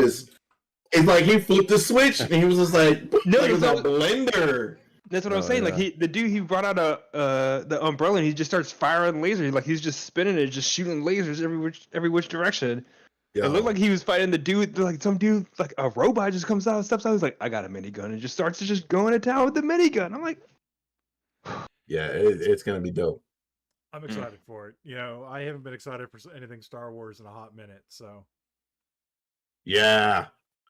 it's like he flipped the switch and he was just like, No, it was a no. blender. That's what I was Oh, saying. yeah. Like the dude, he brought out the umbrella and he just starts firing lasers. Like he's just spinning it, just shooting lasers every which direction. Yo. It looked like he was fighting the dude. Like some dude, like a robot, just comes out, steps out. He's like, "I got a minigun," and just starts to just going to town with the minigun. I'm like, Yeah, it's gonna be dope. I'm excited for it. I haven't been excited for anything Star Wars in a hot minute. So Yeah,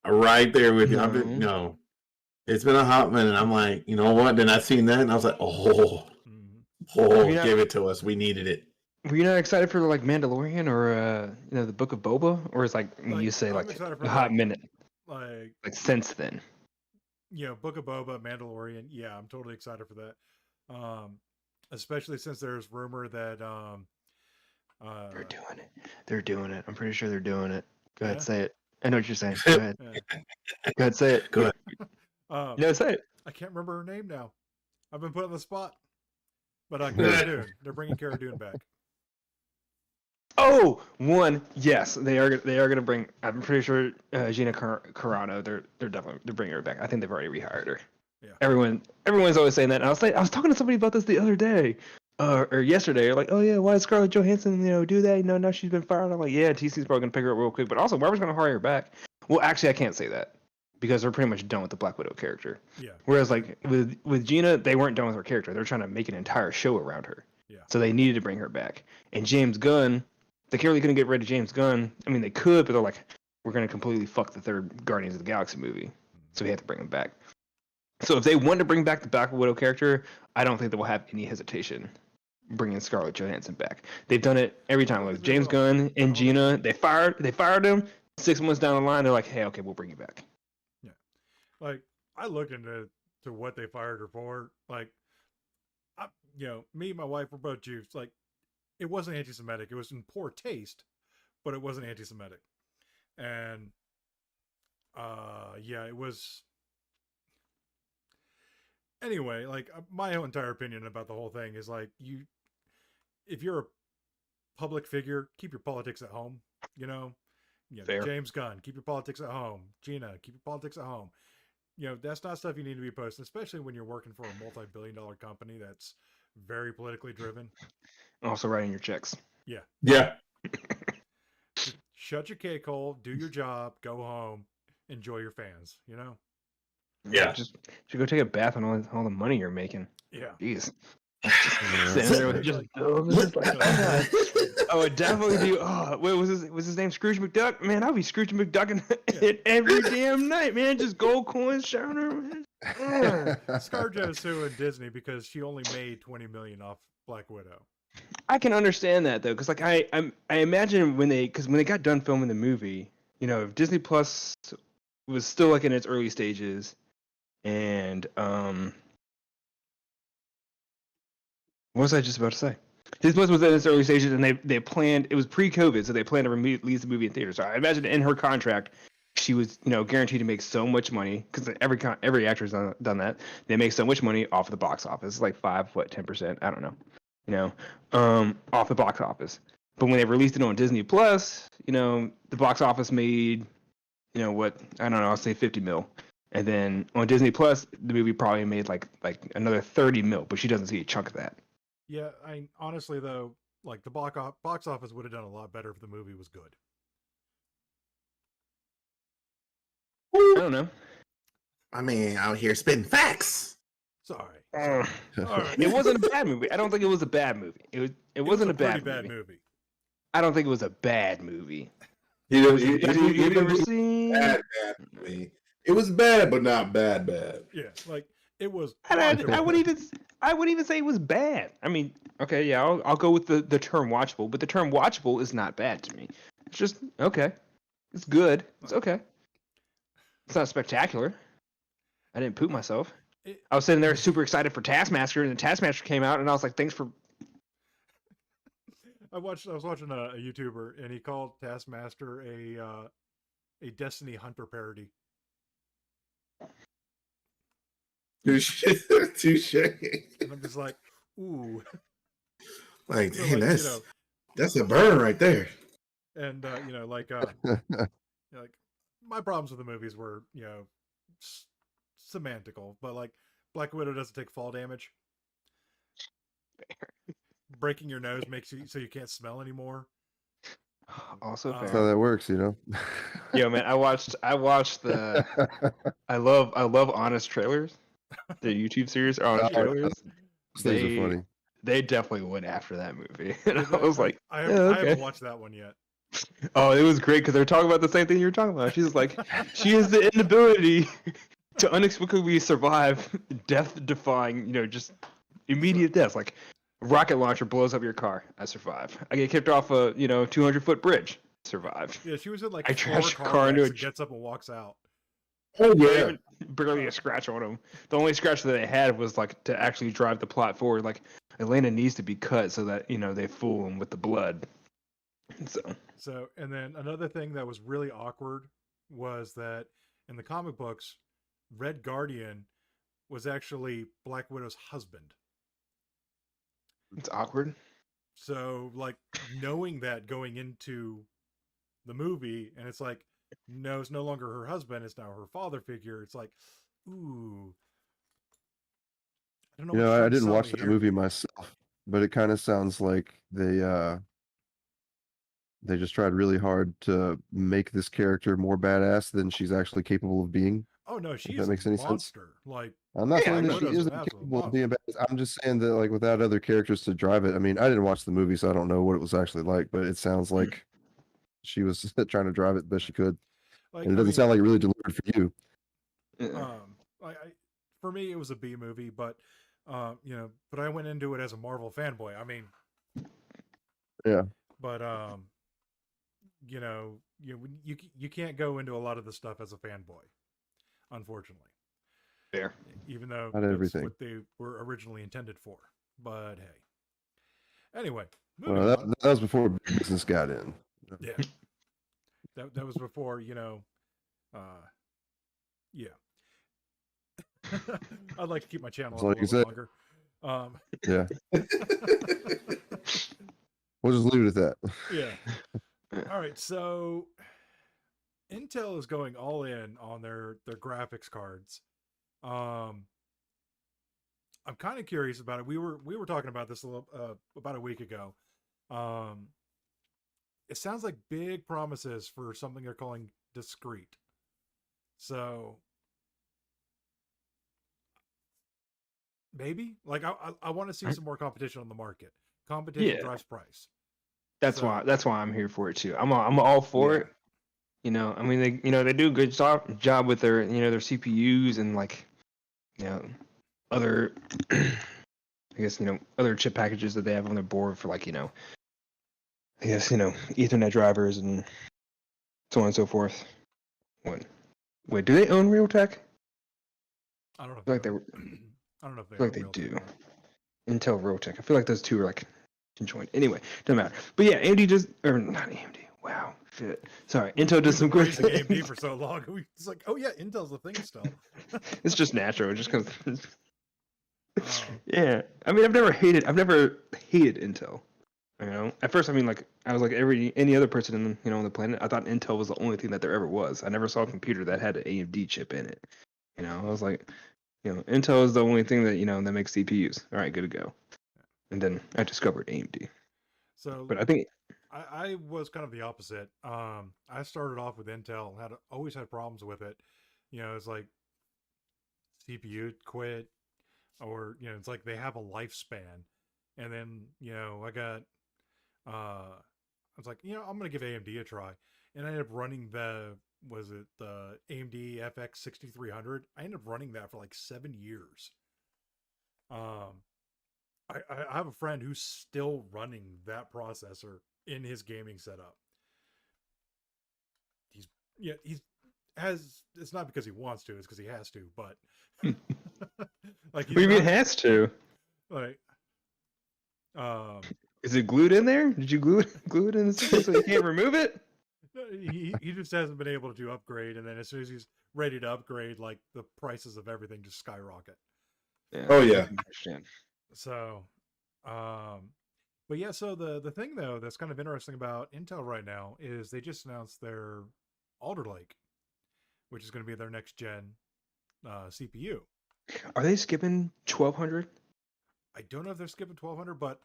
right there with you. I've No. been it's been a hot minute. I'm like, you know what? Then I seen that and I was like, Yeah. give it to us. We needed it. were you not excited for like Mandalorian or the Book of Boba? Or is like when you say I'm like excited for a hot that. minute, like like since then? Book of Boba, Mandalorian. Yeah, I'm totally excited for that. Especially since there's rumor that They're doing it. They're doing it. I'm pretty sure they're doing it. Go ahead, Yeah. say it. I know what you're saying. Go ahead. Go ahead, say it. Go ahead. No, say it. I can't remember her name now. I've been put on the spot. But Cara Dune. They're bringing Cara Dune back. Oh, yes, they are gonna bring. I'm pretty sure Gina Carano. They're bringing her back. I think they've already rehired her. Yeah. Everyone's always saying that. And I was talking to somebody about this the other day, or yesterday. They're like, oh yeah, why did Scarlett Johansson do that? Now she's been fired. I'm like, yeah, TC's probably gonna pick her up real quick. But also, Marvel's gonna hire her back. Well, actually, I can't say that because they're pretty much done with the Black Widow character. Yeah. Whereas like with Gina, they weren't done with her character. They're trying to make an entire show around her. Yeah. So they needed to bring her back. And James Gunn, they really couldn't get rid of James Gunn. I mean, they could, but they're like, we're going to completely fuck the third Guardians of the Galaxy movie. So we had to bring him back. So if they want to bring back the Black Widow character, I don't think they will have any hesitation bringing Scarlett Johansson back. They've done it every time. Like James Gunn and Gina, they fired him. 6 months down the line, they're like, hey, okay, we'll bring you back. Yeah. Like, I looked into what they fired her for. Like, me and my wife were both Jews. Like, it wasn't anti-Semitic. It was in poor taste, but it wasn't anti-Semitic. And, it was... Anyway, like, my entire opinion about the whole thing is, like, if you're a public figure, keep your politics at home, Fair. James Gunn, keep your politics at home. Gina, keep your politics at home. That's not stuff you need to be posting, especially when you're working for a multi-billion-dollar company that's very politically driven. Also writing your checks. Yeah. Yeah. Just shut your cake hole, do your job, go home, enjoy your fans, Yeah. Just go take a bath on all the money you're making. Yeah. Jeez. Yeah. Sitting there with just I would definitely do. Oh, wait, was his name Scrooge McDuck? Man, I'll be Scrooge McDucking it every damn night, man. Just gold coins showing her. Man. ScarJo's suing Disney because she only made $20 million off Black Widow. I can understand that though, because like I imagine when they got done filming the movie, if Disney Plus was still like in its early stages, and what was I just about to say? Disney Plus was in its early stages, and they planned. It was pre-COVID, so they planned to release the movie in theaters. So I imagine in her contract, she was guaranteed to make so much money because every actor's done that. They make so much money off of the box office, like 10%. I don't know, off the box office. But when they released it on Disney Plus, the box office made, what I don't know, I'll say 50 mil. And then on Disney Plus, the movie probably made like another 30 mil, but she doesn't see a chunk of that. Yeah, honestly though, like the box office would have done a lot better if the movie was good. I don't know. I mean, out here spitting facts. Sorry. It wasn't a bad movie. I don't think it was a bad movie. It wasn't a bad movie. I don't think it was a bad movie. You You've ever seen? bad movie. It was bad, but not bad. Yeah, like it was. I wouldn't even say it was bad. I mean, okay, yeah, I'll go with the term watchable, but the term watchable is not bad to me. It's just okay. It's good. It's okay. It's not spectacular. I didn't poop myself. I was sitting there super excited for Taskmaster, and the Taskmaster came out, and I was like, "Thanks for." I was watching a YouTuber, and he called Taskmaster a Destiny Hunter parody. Touche. And I'm just like, ooh. Like, So, damn, like, that's a burn right there. And like my problems with the movies were semantical, but like Black Widow doesn't take fall damage. Breaking your nose makes you so you can't smell anymore. Also fair. That's how that works, Yo, man, I watched the. I love honest trailers. The YouTube series honest trailers. Things are funny. They definitely went after that movie, and I was like, I okay. haven't watched that one yet. Oh, it was great because they're talking about the same thing you're talking about. She's like, she has the inability to unexplicably survive death-defying, just immediate death. Like, a rocket launcher blows up your car. I survive. I get kicked off a 200-foot bridge. Survive. Yeah, she was in like I 4 trashed car car into wrecks a- and gets up and walks out. Oh Not yeah. even- barely a scratch on him. The only scratch that they had was like to actually drive the plot forward. Like Elena needs to be cut so that they fool him with the blood. So, and then another thing that was really awkward was that in the comic books, Red Guardian was actually Black Widow's husband. It's awkward. So, like, knowing that going into the movie, and it's like, no, it's no longer her husband, it's now her father figure. It's like, ooh. I don't know. I didn't watch that movie myself, but it kind of sounds like they they just tried really hard to make this character more badass than she's actually capable of being. Oh no, If she's that makes a any sense. monster. Like I'm not Yeah, saying that Black she Widow's an isn't absolute capable of being monster. badass. I'm just saying that like without other characters to drive it. I mean, I didn't watch the movie, so I don't know what it was actually like, but it sounds like she was trying to drive it the best she could. Like And it I doesn't mean, sound like it really delivered for you. for me it was a B movie, but but I went into it as a Marvel fanboy. I mean, Yeah. but you can't go into a lot of the stuff as a fanboy, unfortunately. Fair. Even though Not that's everything. what they were originally intended for. But hey. Anyway, Well, moving on. that was before big business got in. Yeah. That was before, yeah. I'd like to keep my channel That's up a all you little bit can longer. Yeah. We'll just leave it at that. Yeah. All right. So Intel is going all in on their graphics cards. I'm kind of curious about it. We were talking about this a little about a week ago. It sounds like big promises for something they're calling discrete. So maybe like I want to see some more competition on the market. Competition Yeah. drives price. That's So- why I'm here for it too. I'm all for Yeah. it. I mean they do a good job with their their CPUs and like other I guess other chip packages that they have on their board for like I guess Ethernet drivers and so on and so forth. Wait, do they own Realtek? I don't know. If I feel like they they own- I don't know if they I feel like own they Realtek do. or not. Intel Realtek. I feel like those two are like conjoined. Anyway, doesn't matter. But yeah, AMD just or not AMD. Wow, shit. Sorry, Intel does some We've been good praising AMD things. for so long. It's like, oh yeah, Intel's the thing still. It's just natural, just because. Oh. Yeah, I mean, I've never hated Intel. At first, I mean, like I was like any other person on the planet. I thought Intel was the only thing that there ever was. I never saw a computer that had an AMD chip in it. I was like, Intel is the only thing that that makes CPUs. All right, good to go. And then I discovered AMD. So But I think I was kind of the opposite. I started off with Intel, always had problems with it. It's like CPU quit, or it's like they have a lifespan. And then I was like, I'm gonna give AMD a try, and I ended up running the AMD FX 6300. I ended up running that for like 7 years. I have a friend who's still running that processor in his gaming setup. It's not because he wants to, it's because he has to, but like what do you mean has to? like Is it glued in there? Did you glue it in the system so you can't remove it? he just hasn't been able to upgrade, and then as soon as he's ready to upgrade, like the prices of everything just skyrocket. Yeah, Oh, yeah. I understand. So but yeah, so the thing though that's kind of interesting about Intel right now is they just announced their Alder Lake, which is going to be their next gen CPU. Are they skipping 1200? I don't know if they're skipping 1200, but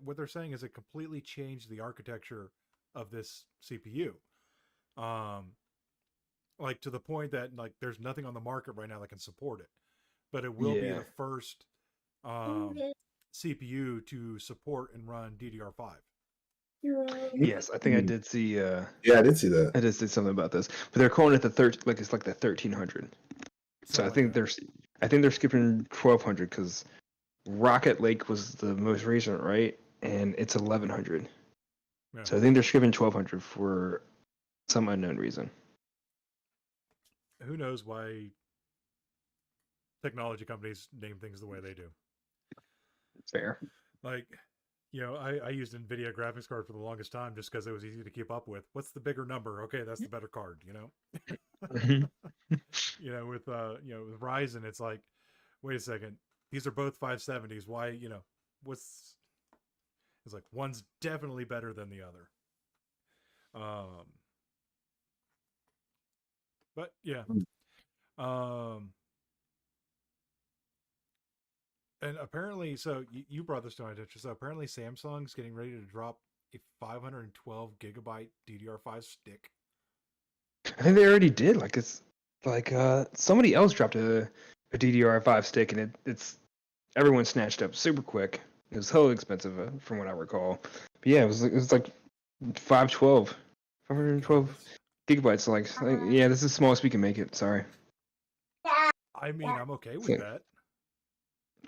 what they're saying is it completely changed the architecture of this CPU. Like to the point that like there's nothing on the market right now that can support it, but it will be Yeah. the first CPU to support and run ddr5. Yes, I think I did see. Yeah, I did see that. I just did something about this, but they're calling it it's like the 1300. So I think they're skipping 1200 because Rocket Lake was the most recent, right? And it's 1100. Yeah. So I think they're skipping 1200 for some unknown reason. Who knows why technology companies name things the way they do. Fair. Like, I used NVIDIA graphics card for the longest time just because it was easy to keep up with. What's the bigger number? Okay, that's the better card, Mhm. With with Ryzen, it's like, wait a second, these are both 570s. Why, it's like one's definitely better than the other. But yeah. And apparently, so you brought this to my attention. So apparently, Samsung's getting ready to drop a 512 gigabyte DDR5 stick. I think they already did. Like it's like somebody else dropped a DDR5 stick, and it's everyone snatched up super quick. It was hella expensive from what I recall. But yeah, it was like 512, 512 gigabytes. So like yeah, this is the smallest we can make it. Sorry. I mean, I'm okay with Yeah. that.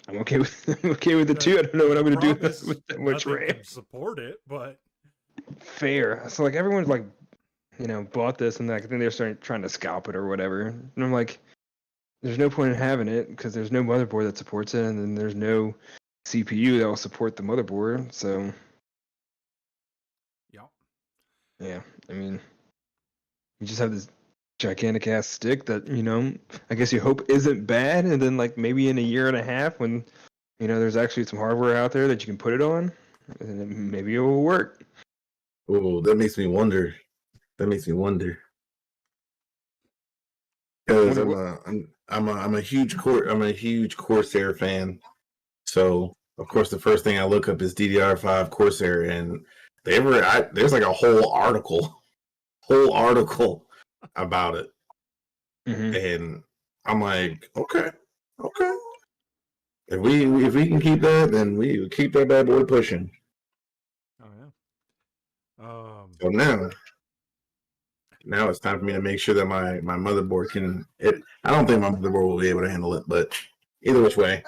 I'm okay with it too. I don't know what I'm gonna do Promise with that much nothing RAM. can support it, but Fair. So like everyone's like, bought this and like then they're starting trying to scalp it or whatever. And I'm like, there's no point in having it because there's no motherboard that supports it, and then there's no CPU that will support the motherboard. So yeah, I mean, you just have this gigantic ass stick that I guess you hope isn't bad, and then like maybe in a year and a half when there's actually some hardware out there that you can put it on, and then maybe it will work. Oh, that makes me wonder. Because I'm a huge Corsair fan. So of course the first thing I look up is DDR5 Corsair, and there's like a whole article about it, and I'm like, okay. If we can keep that, then we keep that bad boy pushing. oh yeah. So now it's time for me to make sure that my motherboard can. I don't think my motherboard will be able to handle it, but either which way,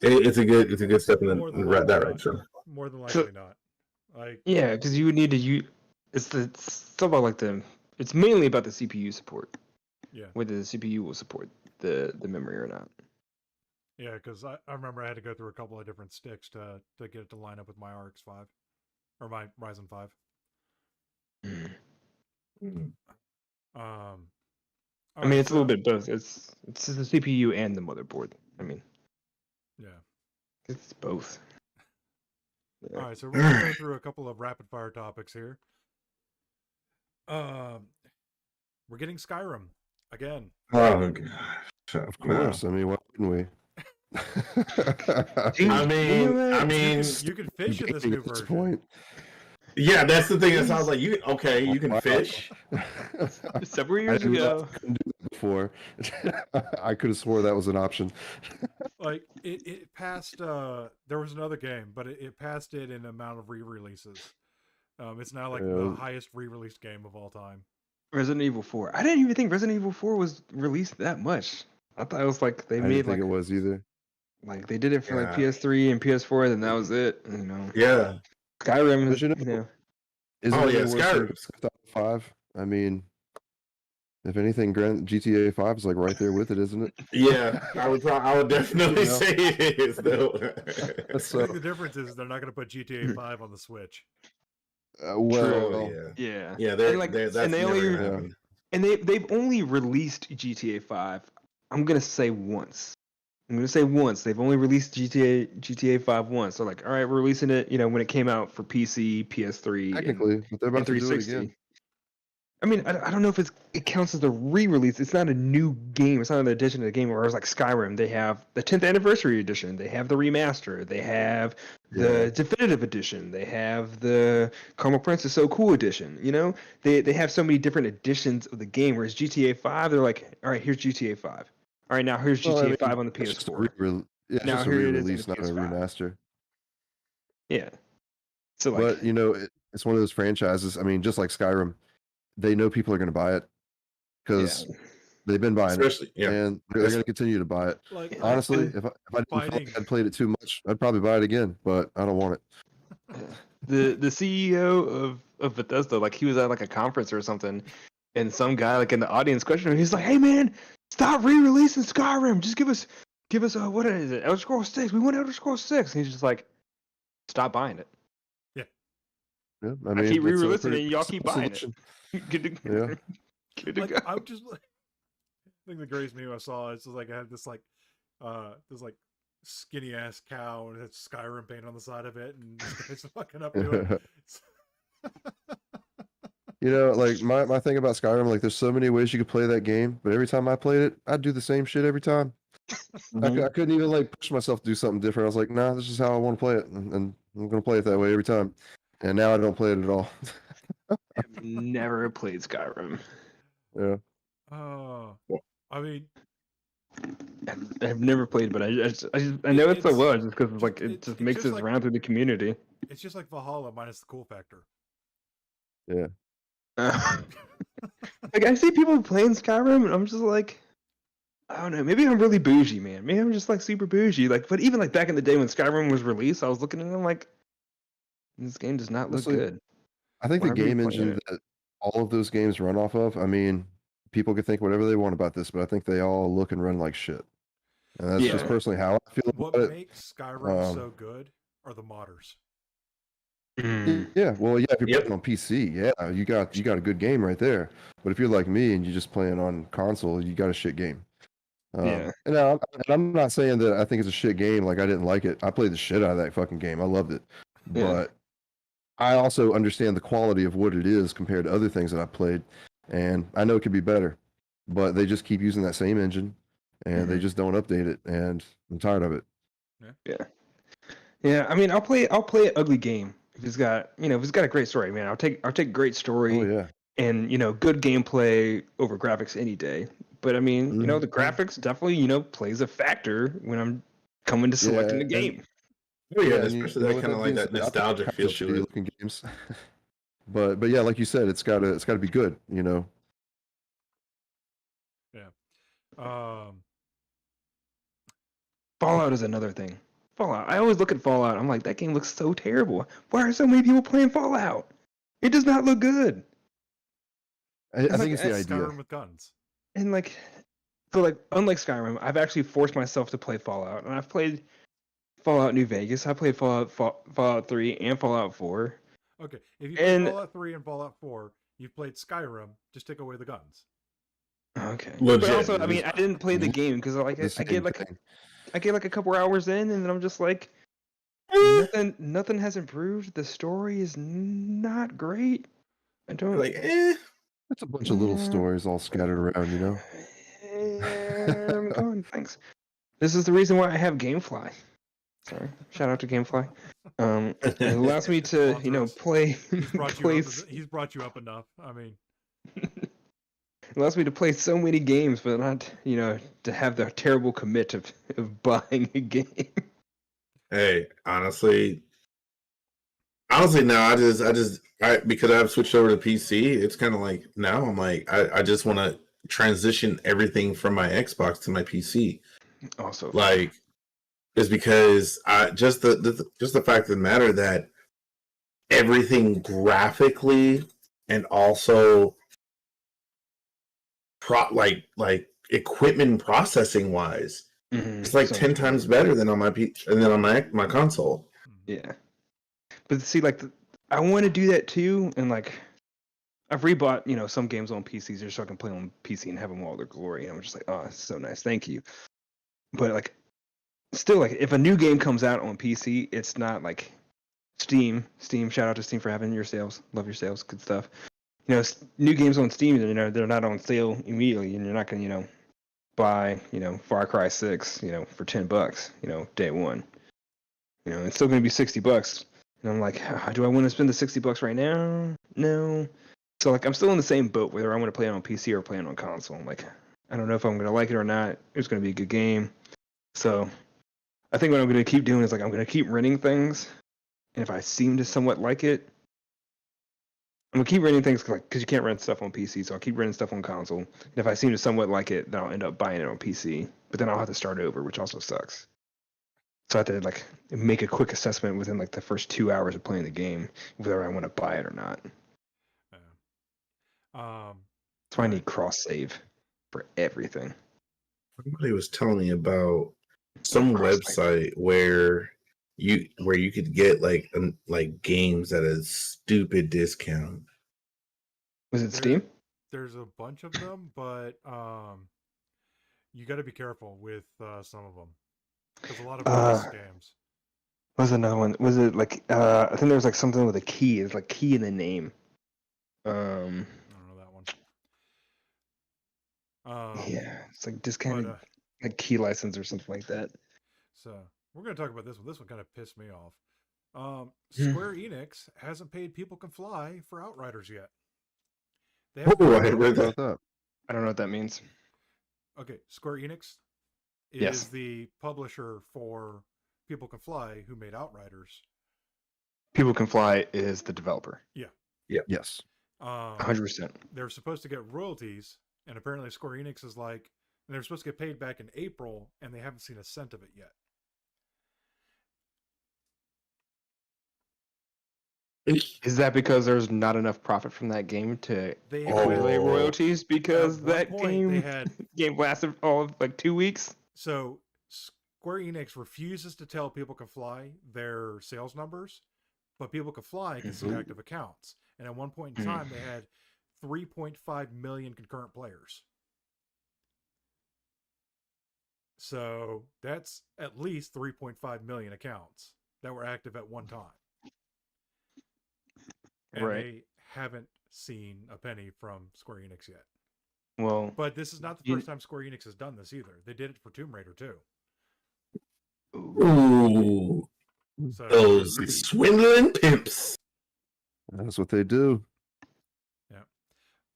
it's a good step in the right direction. More than likely not. Like Yeah, because you would need to use. It's stuff about like it's mainly about the CPU support. Yeah. Whether the CPU will support the memory or not. Yeah, because I remember I had to go through a couple of different sticks to get it to line up with my RX 5 or my Ryzen 5. I mean, it's a little bit both. It's the CPU and the motherboard. I mean, yeah. it's both. Yeah. All right, so we're gonna go through a couple of rapid fire topics here. We're getting Skyrim again. Oh gosh! Of course. I mean, why wouldn't we? I mean, You can fish in this new version. Yeah, that's the thing. That sounds like you can fish. Several years ago. I couldn't do that before. I could have swore that was an option. Like it passed. There was another game, but it passed it in amount of re-releases. It's now like the highest re-released game of all time. Resident Evil 4. I didn't even think Resident Evil 4 was released that much. I thought it was like they I made didn't think like it was either. like they did it for like PS3 and PS4, then that was it. Yeah. Skyrim is Skyrim. 5. I mean, if anything, GTA 5 is like right there with it, isn't it? Yeah, I would definitely say it is though. I think the difference is they're not going to put GTA 5 on the Switch. yeah. And they've only released GTA 5. I'm gonna say once. They've only released GTA 5 once. So like, all right, we're releasing it. When it came out for PC, PS3, technically, but they're about to do it again. I mean, I don't know if it counts as a re-release. It's not a new game. It's not an addition to the game. Whereas like Skyrim, they have the 10th anniversary edition. They have the remaster. They have the definitive edition. They have the Carmel Prince is So Cool edition. They have so many different editions of the game. Whereas GTA 5, they're like, all right, here's GTA 5. All right, now here's GTA 5 on the PS4. It's just a re-release, not a remaster. Yeah. So like, but it's one of those franchises. I mean, just like Skyrim, they know people are going to buy it because they've been buying it, and they're going to continue to buy it. Like, honestly, if I didn't feel like I'd played it too much, I'd probably buy it again, but I don't want it. The CEO of Bethesda, like he was at like a conference or something, and some guy like in the audience questioned him. He's like, "Hey man, stop re-releasing Skyrim. Just give us what is it? Elder Scrolls 6. We want Elder Scrolls 6." And he's just like, "Stop buying it." Yeah, I mean, keep re-releasing it. Y'all keep buying solution. it. Good to go. Good to go. I'm just like, I think the greatest meme I saw is like I had this like skinny ass cow and it's Skyrim paint on the side of it, and this guy's fucking up to it. Like my thing about Skyrim, like there's so many ways you could play that game, but every time I played it, I'd do the same shit every time. I couldn't even like push myself to do something different. I was like, nah, this is how I want to play it, and I'm gonna play it that way every time. and now I don't play it at all. I've never played Skyrim. Yeah. I mean, I've never played, but I know it so well just because like it just makes just its like- round through the community. it's just like Valhalla minus the cool factor. Yeah. Like I see people playing Skyrim, and I'm just like, I don't know. Maybe I'm really bougie, man. Maybe I'm just like super bougie. Like, but even like back in the day when Skyrim was released, I was looking at it, I'm like, this game does not look Honestly, good. I think Why the are we game playing engine it? that all of those games run off of, I mean, people can think whatever they want about this, but I think they all look and run like shit. And that's just Yeah. personally how I feel What about it. makes Skyrim Um, so good are the modders. Yeah, well, yeah, if you're Yep. playing on PC, yeah, you got a good game right there. But if you're like me and you're just playing on console, you got a shit game. Yeah. And I'm not saying that I think it's a shit game. Like I didn't like it. I played the shit out of that fucking game. I loved it. Yeah. But I also understand the quality of what it is compared to other things that I've played, and I know it could be better. But they just keep using that same engine, and they just don't update it, and I'm tired of it. Yeah, I mean, I'll play an ugly game if it's got if it's got a great story, man. I'll take great story Oh yeah. and good gameplay over graphics any day. But I mean, the graphics definitely plays a factor when I'm coming to selecting the Yeah, and- game. Oh yeah, and especially you know that what, kind of like being that said, I play nostalgic kinda feel to shitty it. looking games. But yeah, like you said, it's gotta be good, you know. Um, Fallout is another thing. Fallout. I always look at Fallout. I'm like, that game looks so terrible. Why are so many people playing Fallout? It does not look good. I like, think it's the that's idea. Skyrim with guns. And like, so like, unlike Skyrim, I've actually forced myself to play Fallout, and I've played Fallout New Vegas. I played Fallout 3 and Fallout 4. Okay, if you play And- Fallout 3 and Fallout 4, you've played Skyrim. Just take away the guns. Okay. Legit, But also, I just- mean, I didn't play the game because like The I get same like thing. I get like a couple hours in, and then I'm just like, nothing has improved. The story is not great. I don't Like, It's a bunch of little Yeah. stories all scattered around, you know. I'm going. Thanks. This is the reason why I have GameFly. Sorry, shout out to GameFly. It allows me to, Sponsor us. play. He's brought you play up. He's brought you up enough. I mean, it allows me to play so many games, but not, to have the terrible commit of buying a game. hey, honestly, no, I because I've switched over to PC. It's kind of like now I'm like I just want to transition everything from my Xbox to my PC. Also, Like, is because I just the fact of the matter that everything graphically and also like equipment processing wise, it's like 10 times better than on my my console. Yeah, but see, like, I want to do that too, and like, I've rebought, some games on PCs just so I can play on PC and have them all their glory. And I'm just like, oh, it's so nice, thank you. But like, still, like, if a new game comes out on PC, it's not like Steam. Shout out to Steam for having your sales. Love your sales, good stuff. New games on Steam, they're not on sale immediately, and you're not gonna, buy, Far Cry 6, for $10, day one. It's still gonna be $60. And I'm like, do I want to spend the $60 right now? No. So like, I'm still in the same boat whether I want to play it on PC or play it on console. I'm like, I don't know if I'm gonna like it or not. It's gonna be a good game. So I think what I'm gonna keep doing is like, I'm gonna keep renting things, and if I seem to somewhat like it, I'm gonna keep renting things because you can't rent stuff on PC. So I'll keep renting stuff on console. And if I seem to somewhat like it, then I'll end up buying it on PC. But then I'll have to start over, which also sucks. So I have to like make a quick assessment within like the first 2 hours of playing the game whether I want to buy it or not. That's why I need cross save for everything. Somebody was telling me about some website where you could get like games at a stupid discount. Was it Steam? There's a bunch of them, but you got to be careful with some of them because a lot of them are scams. What was another one? Was it like I think there was like something with a key. It's like key in the name. I don't know that one. Yeah, it's like discounted but, like key license or something like that. So we're gonna talk about this one. This one kind of pissed me off. Square Enix hasn't paid People Can Fly for Outriders yet. They Oh, I haven't. read that. About that. I don't know what that means. Okay, Square Enix is Yes. the publisher for People Can Fly, who made Outriders. People Can Fly is the developer. Yes. 100%. They're supposed to get royalties, and apparently Square Enix is like, and they're supposed to get paid back in April, and they haven't seen a cent of it yet. Is that because there's not enough profit from that game to They accumulate Oh. royalties? Because At one that point, game they had game lasted all of like 2 weeks. so Square Enix refuses to tell People Can Fly their sales numbers, but People Can Fly can see active accounts. And at one point in time, they had 3.5 million concurrent players. So that's at least 3.5 million accounts that were active at one time. And Right. they haven't seen a penny from Square Enix yet. Well, But this is not the first time Square Enix has done this either. They did it for Tomb Raider too. Ooh, So those swindling pimps. That's what they do.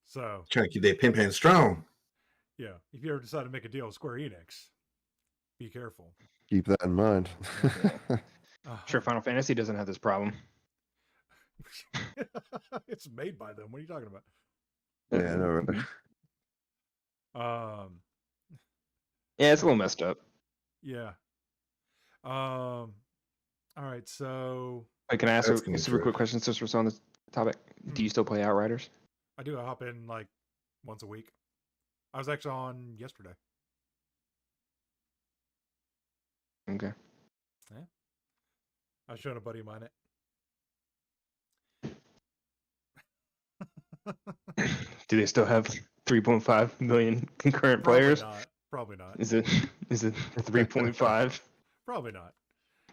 So Trying to keep their pimp hand strong. yeah, if you ever decide to make a deal with Square Enix, be careful. Keep that in mind. sure, Final Fantasy doesn't have this problem. It's made by them. What are you talking about? Yeah, I know, right? Yeah, it's a little messed up. Yeah. All right. So Wait, can I ask That's a gonna be super true. quick question since we're still on this topic? Do you still play Outriders? I do. I hop in like once a week. I was actually on yesterday. Okay. I was showing a buddy of mine it. Do they still have 3.5 million concurrent players? Probably not. Is it 3.5? Probably not.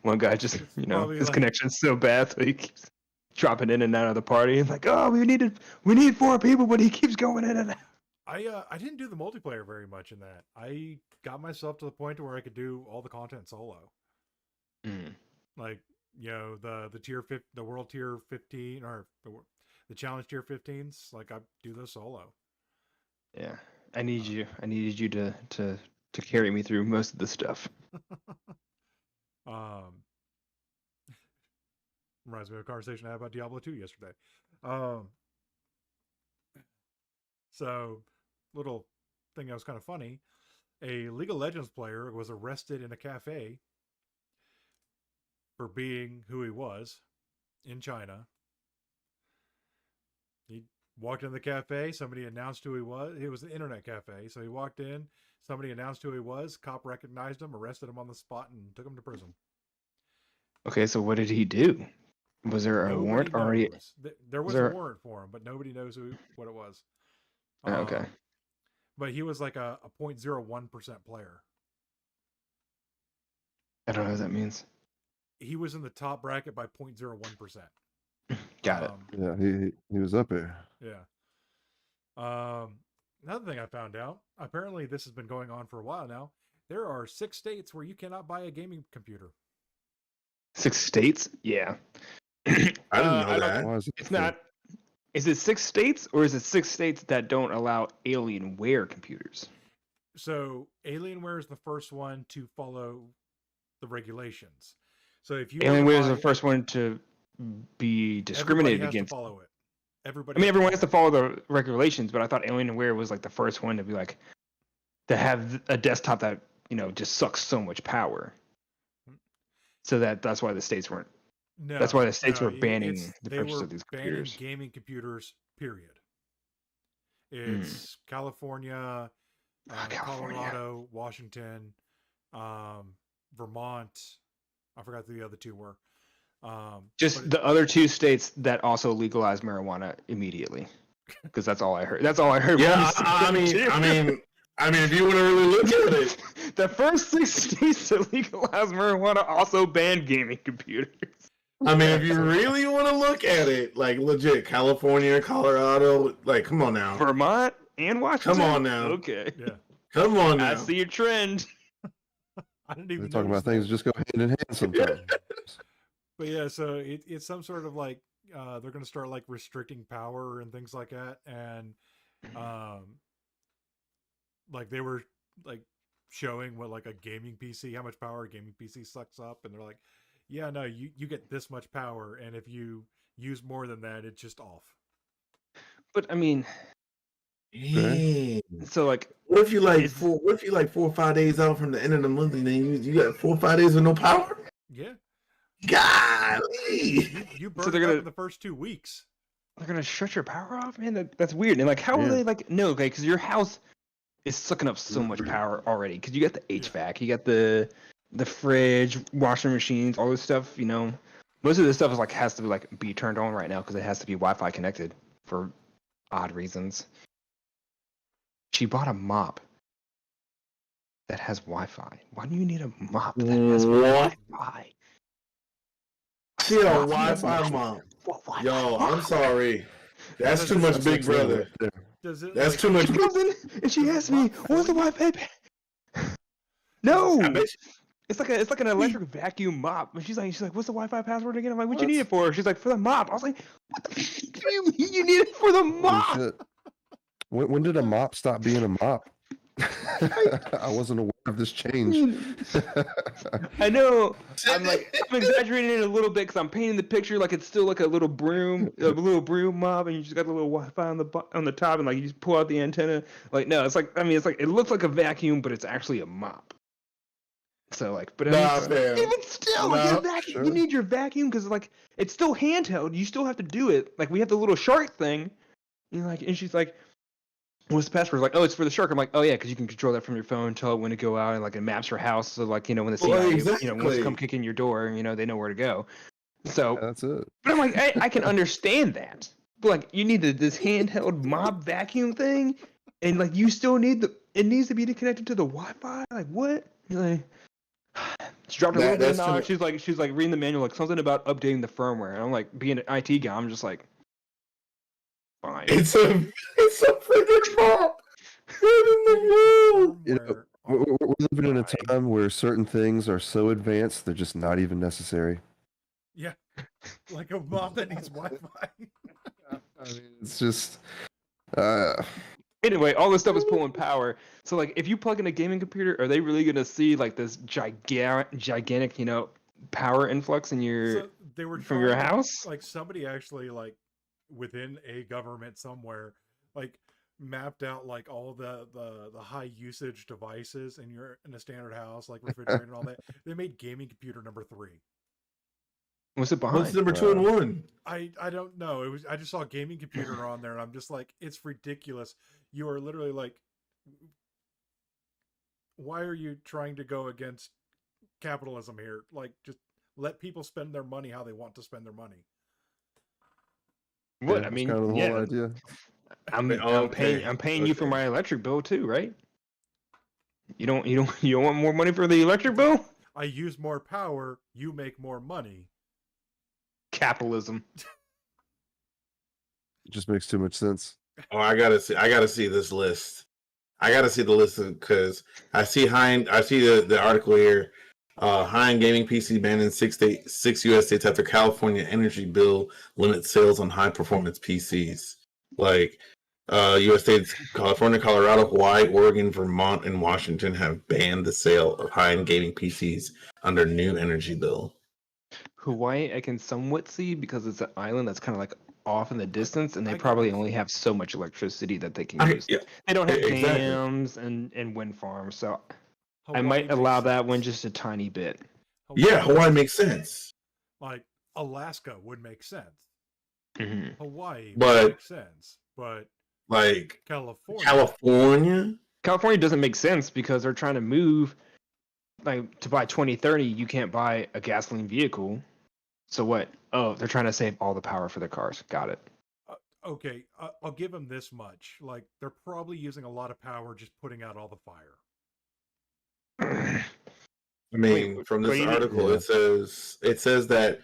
One guy just, It's you know, probably his like- connection's so bad, so he keeps dropping in and out of the party. And like, oh, we need 4 people, but he keeps going in and out. I didn't do the multiplayer very much in that. I got myself to the point where I could do all the content solo. Like, you know, the tier 50, the world tier 15 or the challenge tier 15s, like I do those solo. Yeah, I needed you to carry me through most of the stuff. Reminds me of a conversation I had about Diablo 2 yesterday. So little thing that was kind of funny. A League of Legends player was arrested in a cafe for being who he was in China. He walked in the cafe, somebody announced who he was. It was an internet cafe, so he walked in, somebody announced who he was, cop recognized him, arrested him on the spot, and took him to prison. Okay, so what did he do? Was there a Nobody warrant already? knows. There was there- a warrant for him, but nobody knows what it was. Okay. But he was like a 0.01% player. I don't know what that means. He was in the top bracket by 0.01%. Got it. Yeah, he was up there. Yeah. Another thing I found out, apparently this has been going on for a while now. There are 6 states where you cannot buy a gaming computer. 6 states? Yeah. I didn't know don't- that. Why is it It's so? not. Is it 6 states or is it 6 states that don't allow Alienware computers? So Alienware is the first one to follow the regulations. So if you wanna Alienware is the buy- first one to be everybody discriminated has against. to follow it. Everybody. I mean, has everyone has to follow the regulations, but I thought Alienware was like the first one to be like to have a desktop that, you know, just sucks so much power. So that's why the states weren't. No, That's why the states were it- banning it's- the they purchase were of these banning computers. gaming computers. Period. Hmm. It's California, California. Colorado, Washington, Vermont. I forgot the other 2 were. Just but the other 2 states that also legalized marijuana immediately, because that's all I heard. That's all I heard. Yeah, when you said I mean, too. if you want to really look at it, The first 6 states to legalize marijuana also banned gaming computers. I mean, if you really want to look at it, like legit, California, Colorado, like, come on now, Vermont and Washington. Come on now. Okay, yeah, come on now. I see your trend. I didn't They're even talking notice about things that just go hand in hand sometimes. But yeah, so it's some sort of like they're going to start like restricting power and things like that, and like they were like showing what like a gaming PC, how much power a gaming PC sucks up, and they're like, yeah, no, you get this much power, and if you use more than that, it's just off. But I mean, Dang. so like, What if you like It's- 4 or 5 days out from the end of the month, and then you got 4 or 5 days with no power? Yeah, Golly. you burn So it they're up gonna- in the first 2 weeks. they're gonna shut your power off, man. That's weird. And like, how will Yeah. they like? No, okay, because your house is sucking up so much power already. Because you got the HVAC, you got the fridge, washing machines, all this stuff. You know, most of this stuff is like has to be turned on right now because it has to be Wi-Fi connected for odd reasons. She bought a mop that has Wi-Fi. Why do you need a mop that has What? Wi-Fi? She had a Mop Wi-Fi has mom. Wi-Fi. Yo, I'm sorry. That's too much, That's Big like Brother. right there. Does it? That's like, too much. She comes in and she Does it asks me, mop "What's the for you? Wi-Fi?" No, I bet it's like an electric vacuum mop. And she's like, "What's the Wi-Fi password again?" I'm like, "What you need it for?" She's like, "For the mop." I was like, "What the f- do you mean you need it for the Holy mop?" shit. When did a mop stop being a mop? I wasn't aware of this change. I know. I'm exaggerating it a little bit because I'm painting the picture like it's still like a little broom mop, and you just got the little Wi-Fi on the top, and like you just pull out the antenna. Like no, it's like it looks like a vacuum, but it's actually a mop. So like, but I mean, Nah, fam. even still, Nah, like, vacuum, sure. you need your vacuum because like it's still handheld. You still have to do it. Like we have the little shark thing. You know, like, and she's like, "What's the password?" Like, "Oh, it's for the shark." I'm like, "Oh yeah, because you can control that from your phone, tell it when to go out, and like it maps your house, so like when the Well, CIA wants to come exactly. kick in your door, they know where to go." So, That's it. but I'm like, I can understand that, but like you need this handheld mop vacuum thing, and like you still need it needs to be connected to the Wi-Fi. Like what? You're like, she dropped a little bit of That's too knowledge. much. She's like reading the manual, like something about updating the firmware, and I'm like, being an IT guy, I'm just like, fine. It's a freaking mop. What in the world? You know, Firmware We're living in a Fine. time where certain things are so advanced they're just not even necessary. Yeah, like a mop that needs Wi-Fi. I mean, it's just Anyway, all this stuff is pulling power. So, like, if you plug in a gaming computer, are they really gonna see like this gigantic, power influx in your So they were from your trying to- house? Like somebody actually like within a government somewhere like mapped out like all the high usage devices in a standard house, like refrigerator and all that. They made gaming computer number 3. What's it behind? What's number 2 and 1? I don't know. I just saw gaming computer on there, and I'm just like, it's ridiculous. You are literally like, why are you trying to go against capitalism here? Like, just let people spend their money how they want to spend their money. What? yeah, I that's mean, kind of the yeah, whole idea. I'm paying you for Okay. my electric bill too, right? You don't want more money for the electric bill? I use more power, you make more money. Capitalism. It just makes too much sense. Oh, I gotta see this list. I gotta see the list because I see the article here. High-end gaming PC banned in 6 U.S. states after California energy bill limits sales on high-performance PCs. Like U.S. states, California, Colorado, Hawaii, Oregon, Vermont, and Washington have banned the sale of high-end gaming PCs under new energy bill. Hawaii, I can somewhat see because it's an island that's kind of like off in the distance, and I they get probably it. only have so much electricity that they can I- use. yeah, They don't have exactly. dams and wind farms, so I Hawaii might makes allow that sense. one just a tiny bit. Yeah, Hawaii makes sense. Like Alaska would make sense. Mhm. Hawaii But- would make sense, but Like California. California. California doesn't make sense because they're trying to move. Like to by 2030, you can't buy a gasoline vehicle. So what? Oh, they're trying to save all the power for their cars. Got it. Okay, I'll give them this much. Like they're probably using a lot of power just putting out all the fire. I mean, Wait, from what this do you mean? article, Yeah. it says that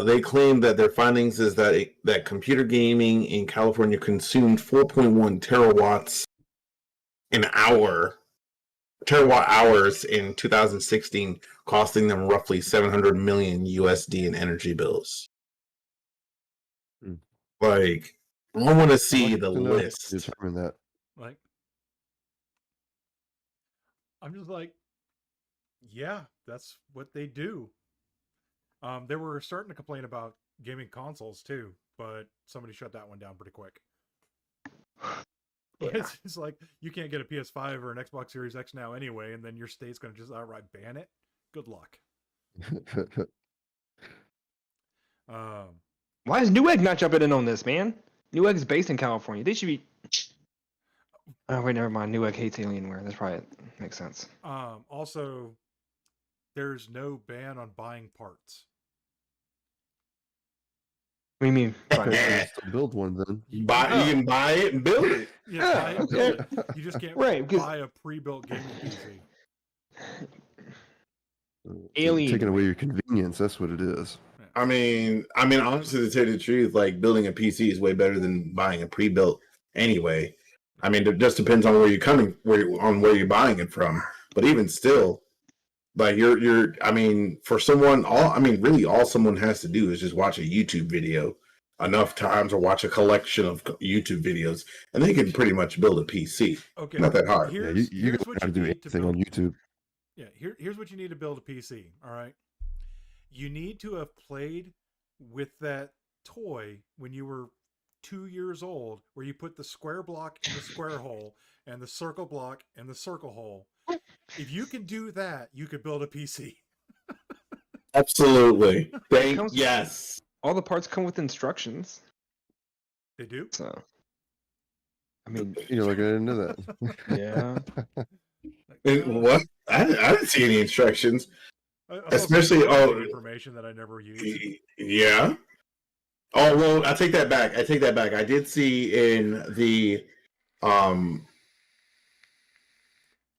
they claim that their findings is that computer gaming in California consumed 4.1 terawatts an hour terawatt hours in 2016, costing them roughly 700 million USD in energy bills. Hmm. Like, I want to I'd see like the to know how list. to determine that. Like, I'm just like, yeah, that's what they do. They were starting to complain about gaming consoles too, but somebody shut that one down pretty quick. Yeah. It's like you can't get a PS5 or an Xbox Series X now anyway, and then your state's going to just outright ban it. Good luck. Why is Newegg not jumping in on this, man? Newegg's based in California. They should be. Oh wait, never mind. Newegg hates Alienware. That's probably makes sense. Also, there's no ban on buying parts. What do you mean? Okay, still build one then. You can buy it and build it. Yeah, buy it, Yeah. build it. You just can't Right, because- buy a pre-built gaming PC. Alien. Taking away your convenience, that's what it is. I mean, honestly, to tell you the truth, like building a PC is way better than buying a pre-built anyway. I mean, it just depends on where you're buying it from. But even still, like I mean, for someone, really all someone has to do is just watch a YouTube video enough times or watch a collection of YouTube videos, and they can pretty much build a PC. Okay, Not that hard. Yeah, Here's, you here's can what try you to do need to anything build. on YouTube. Yeah, here's what you need to build a PC. All right, you need to have played with that toy when you were 2 years old, where you put the square block in the square hole and the circle block in the circle hole. If you can do that, you could build a PC. Absolutely. Yes. All the parts come with instructions. They do. So, I mean, You're like, I didn't know that. yeah. And what? I didn't see any instructions. I saw some Especially information that I never used. Yeah. Oh well, I take that back. I did see in the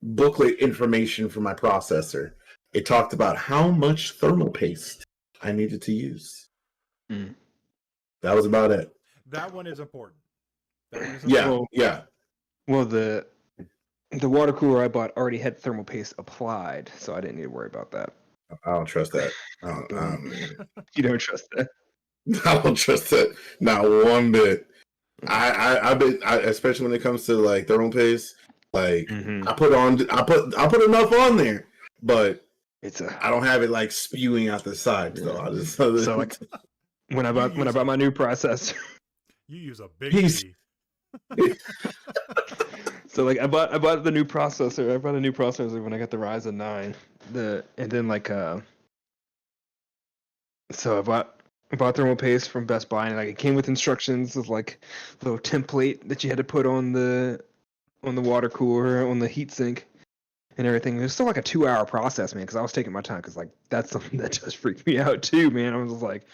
booklet information for my processor, it talked about how much thermal paste I needed to use. Mm. That was about it. That one is important. That one is Yeah, important. yeah. Well, the water cooler I bought already had thermal paste applied, so I didn't need to worry about that. I don't trust that. You don't trust that? I don't trust that. Not one bit. I bet, especially when it comes to like thermal paste, like Mhm. I put enough on there, but It's I don't have it like spewing out the sides though. I just so like when I bought my new processor. You use a big He's- P. So like I bought the new processor. I bought a new processor when I got the Ryzen 9. So I bought thermal paste from Best Buy, and like it came with instructions of like a little template that you had to put on the water cooler, on the heatsink, and everything. It was still like a 2-hour process, man, because I was taking my time, because like that's something that just freaked me out too, man. I was just like,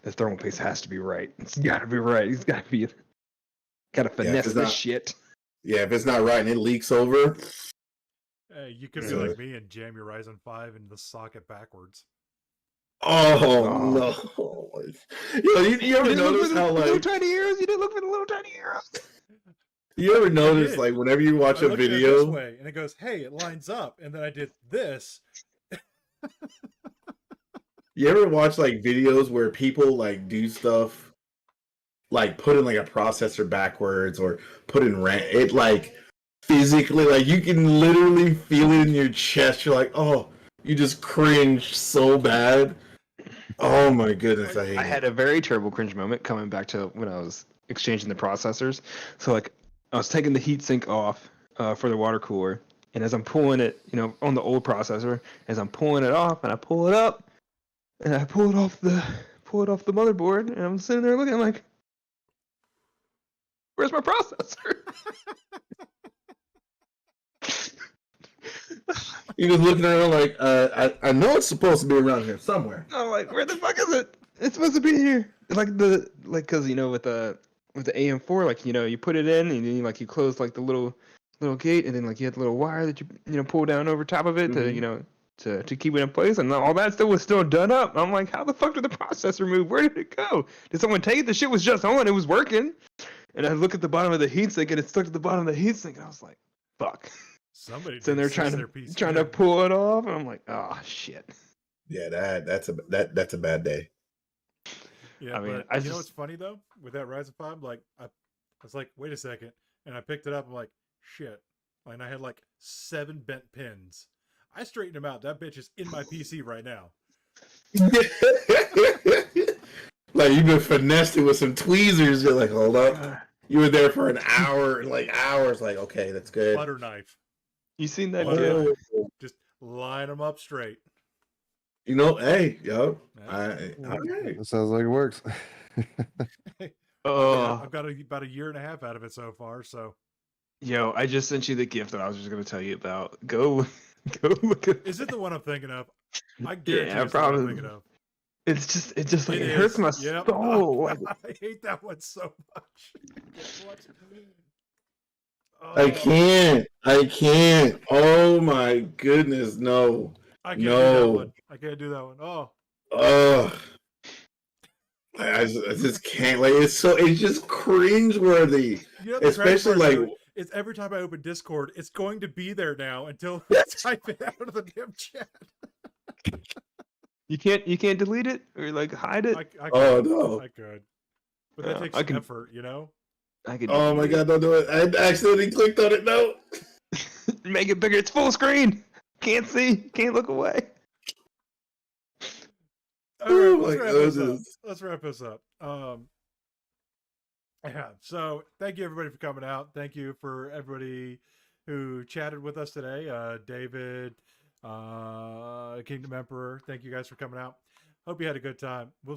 the thermal paste has to be right. It's got to be right. It's got to finesse it's this not- shit. Yeah, if it's not right and it leaks over, Hey, you could be Yeah. like me and jam your Ryzen 5 into the socket backwards. no. You ever notice how little like tiny arrows? You didn't look for the little tiny arrows. you ever notice did. like whenever you watch I a looked at it this video, way, and it goes, "Hey, it lines up," and then I did this. you ever watch like videos where people like do stuff like put in like a processor backwards or put in RAM, it like physically, like you can literally feel it in your chest. You're like, oh, you just cringe so bad. Oh my goodness, I hate I it. had a very terrible cringe moment coming back to when I was exchanging the processors. So like I was taking the heatsink off for the water cooler, and as I'm pulling it, on the old processor, as I'm pulling it off, and I pull it up, and I pull it off the motherboard, and I'm sitting there looking like, where's my processor? You're just looking around like, I know it's supposed to be around here somewhere. I'm like, where the fuck is it? It's supposed to be here. Because with the AM4, like you put it in, and then you close like the little gate, and then like you had the little wire that you pull down over top of it to keep it in place, and all that stuff was still done up. I'm like, how the fuck did the processor move? Where did it go? Did someone take it? The shit was just on. It was working. And I look at the bottom of the heatsink, and it stuck to the bottom of the heatsink, and I was like, fuck. Somebody So did they're six their piece trying to in. pull it off, and I'm like, oh shit. Yeah, that's a bad day. Yeah, I mean, but you know what's funny though? With that Ryzen 5, like I was like, wait a second, and I picked it up. I'm like, shit, and I had like 7 bent pins. I straightened them out. That bitch is in my PC right now. Like you've been finessed it with some tweezers. You're like, hold up. You were there for an hour, like hours. Like, okay, that's good. Butter knife. You seen that Oh, gif? Just line them up straight. you know, hey, yo, Yeah. all right. That sounds like it works. I've got about a year and a half out of it so far. So, Yo, I just sent you the gift that I was just gonna tell you about. Go look at. is it the one I'm thinking of? I guarantee Yeah, it's the one I'm probably. thinking of. It just like It it hurts is. my Yep. soul. Oh, Like, I hate that one so much. What? I can't. Oh my goodness, no. I can't do that No. one. I can't do that one. Oh, Ugh. I just can't. Like it's just cringeworthy. you know the Especially crazy part, like though, it's every time I open Discord, it's going to be there now until I type it out of the damn chat. you can't delete it or like hide it. I oh could, no. I could, but that Yeah, takes I can- effort, you know. I could. Oh my god, don't do it. I accidentally clicked on it. No. Make it bigger. It's full screen. Can't see. Can't look away. All right, Oh let's my wrap this up. goodness. Let's wrap this up. Yeah. So thank you everybody for coming out. Thank you for everybody who chatted with us today. David, Kingdom Emperor. Thank you guys for coming out. Hope you had a good time. We'll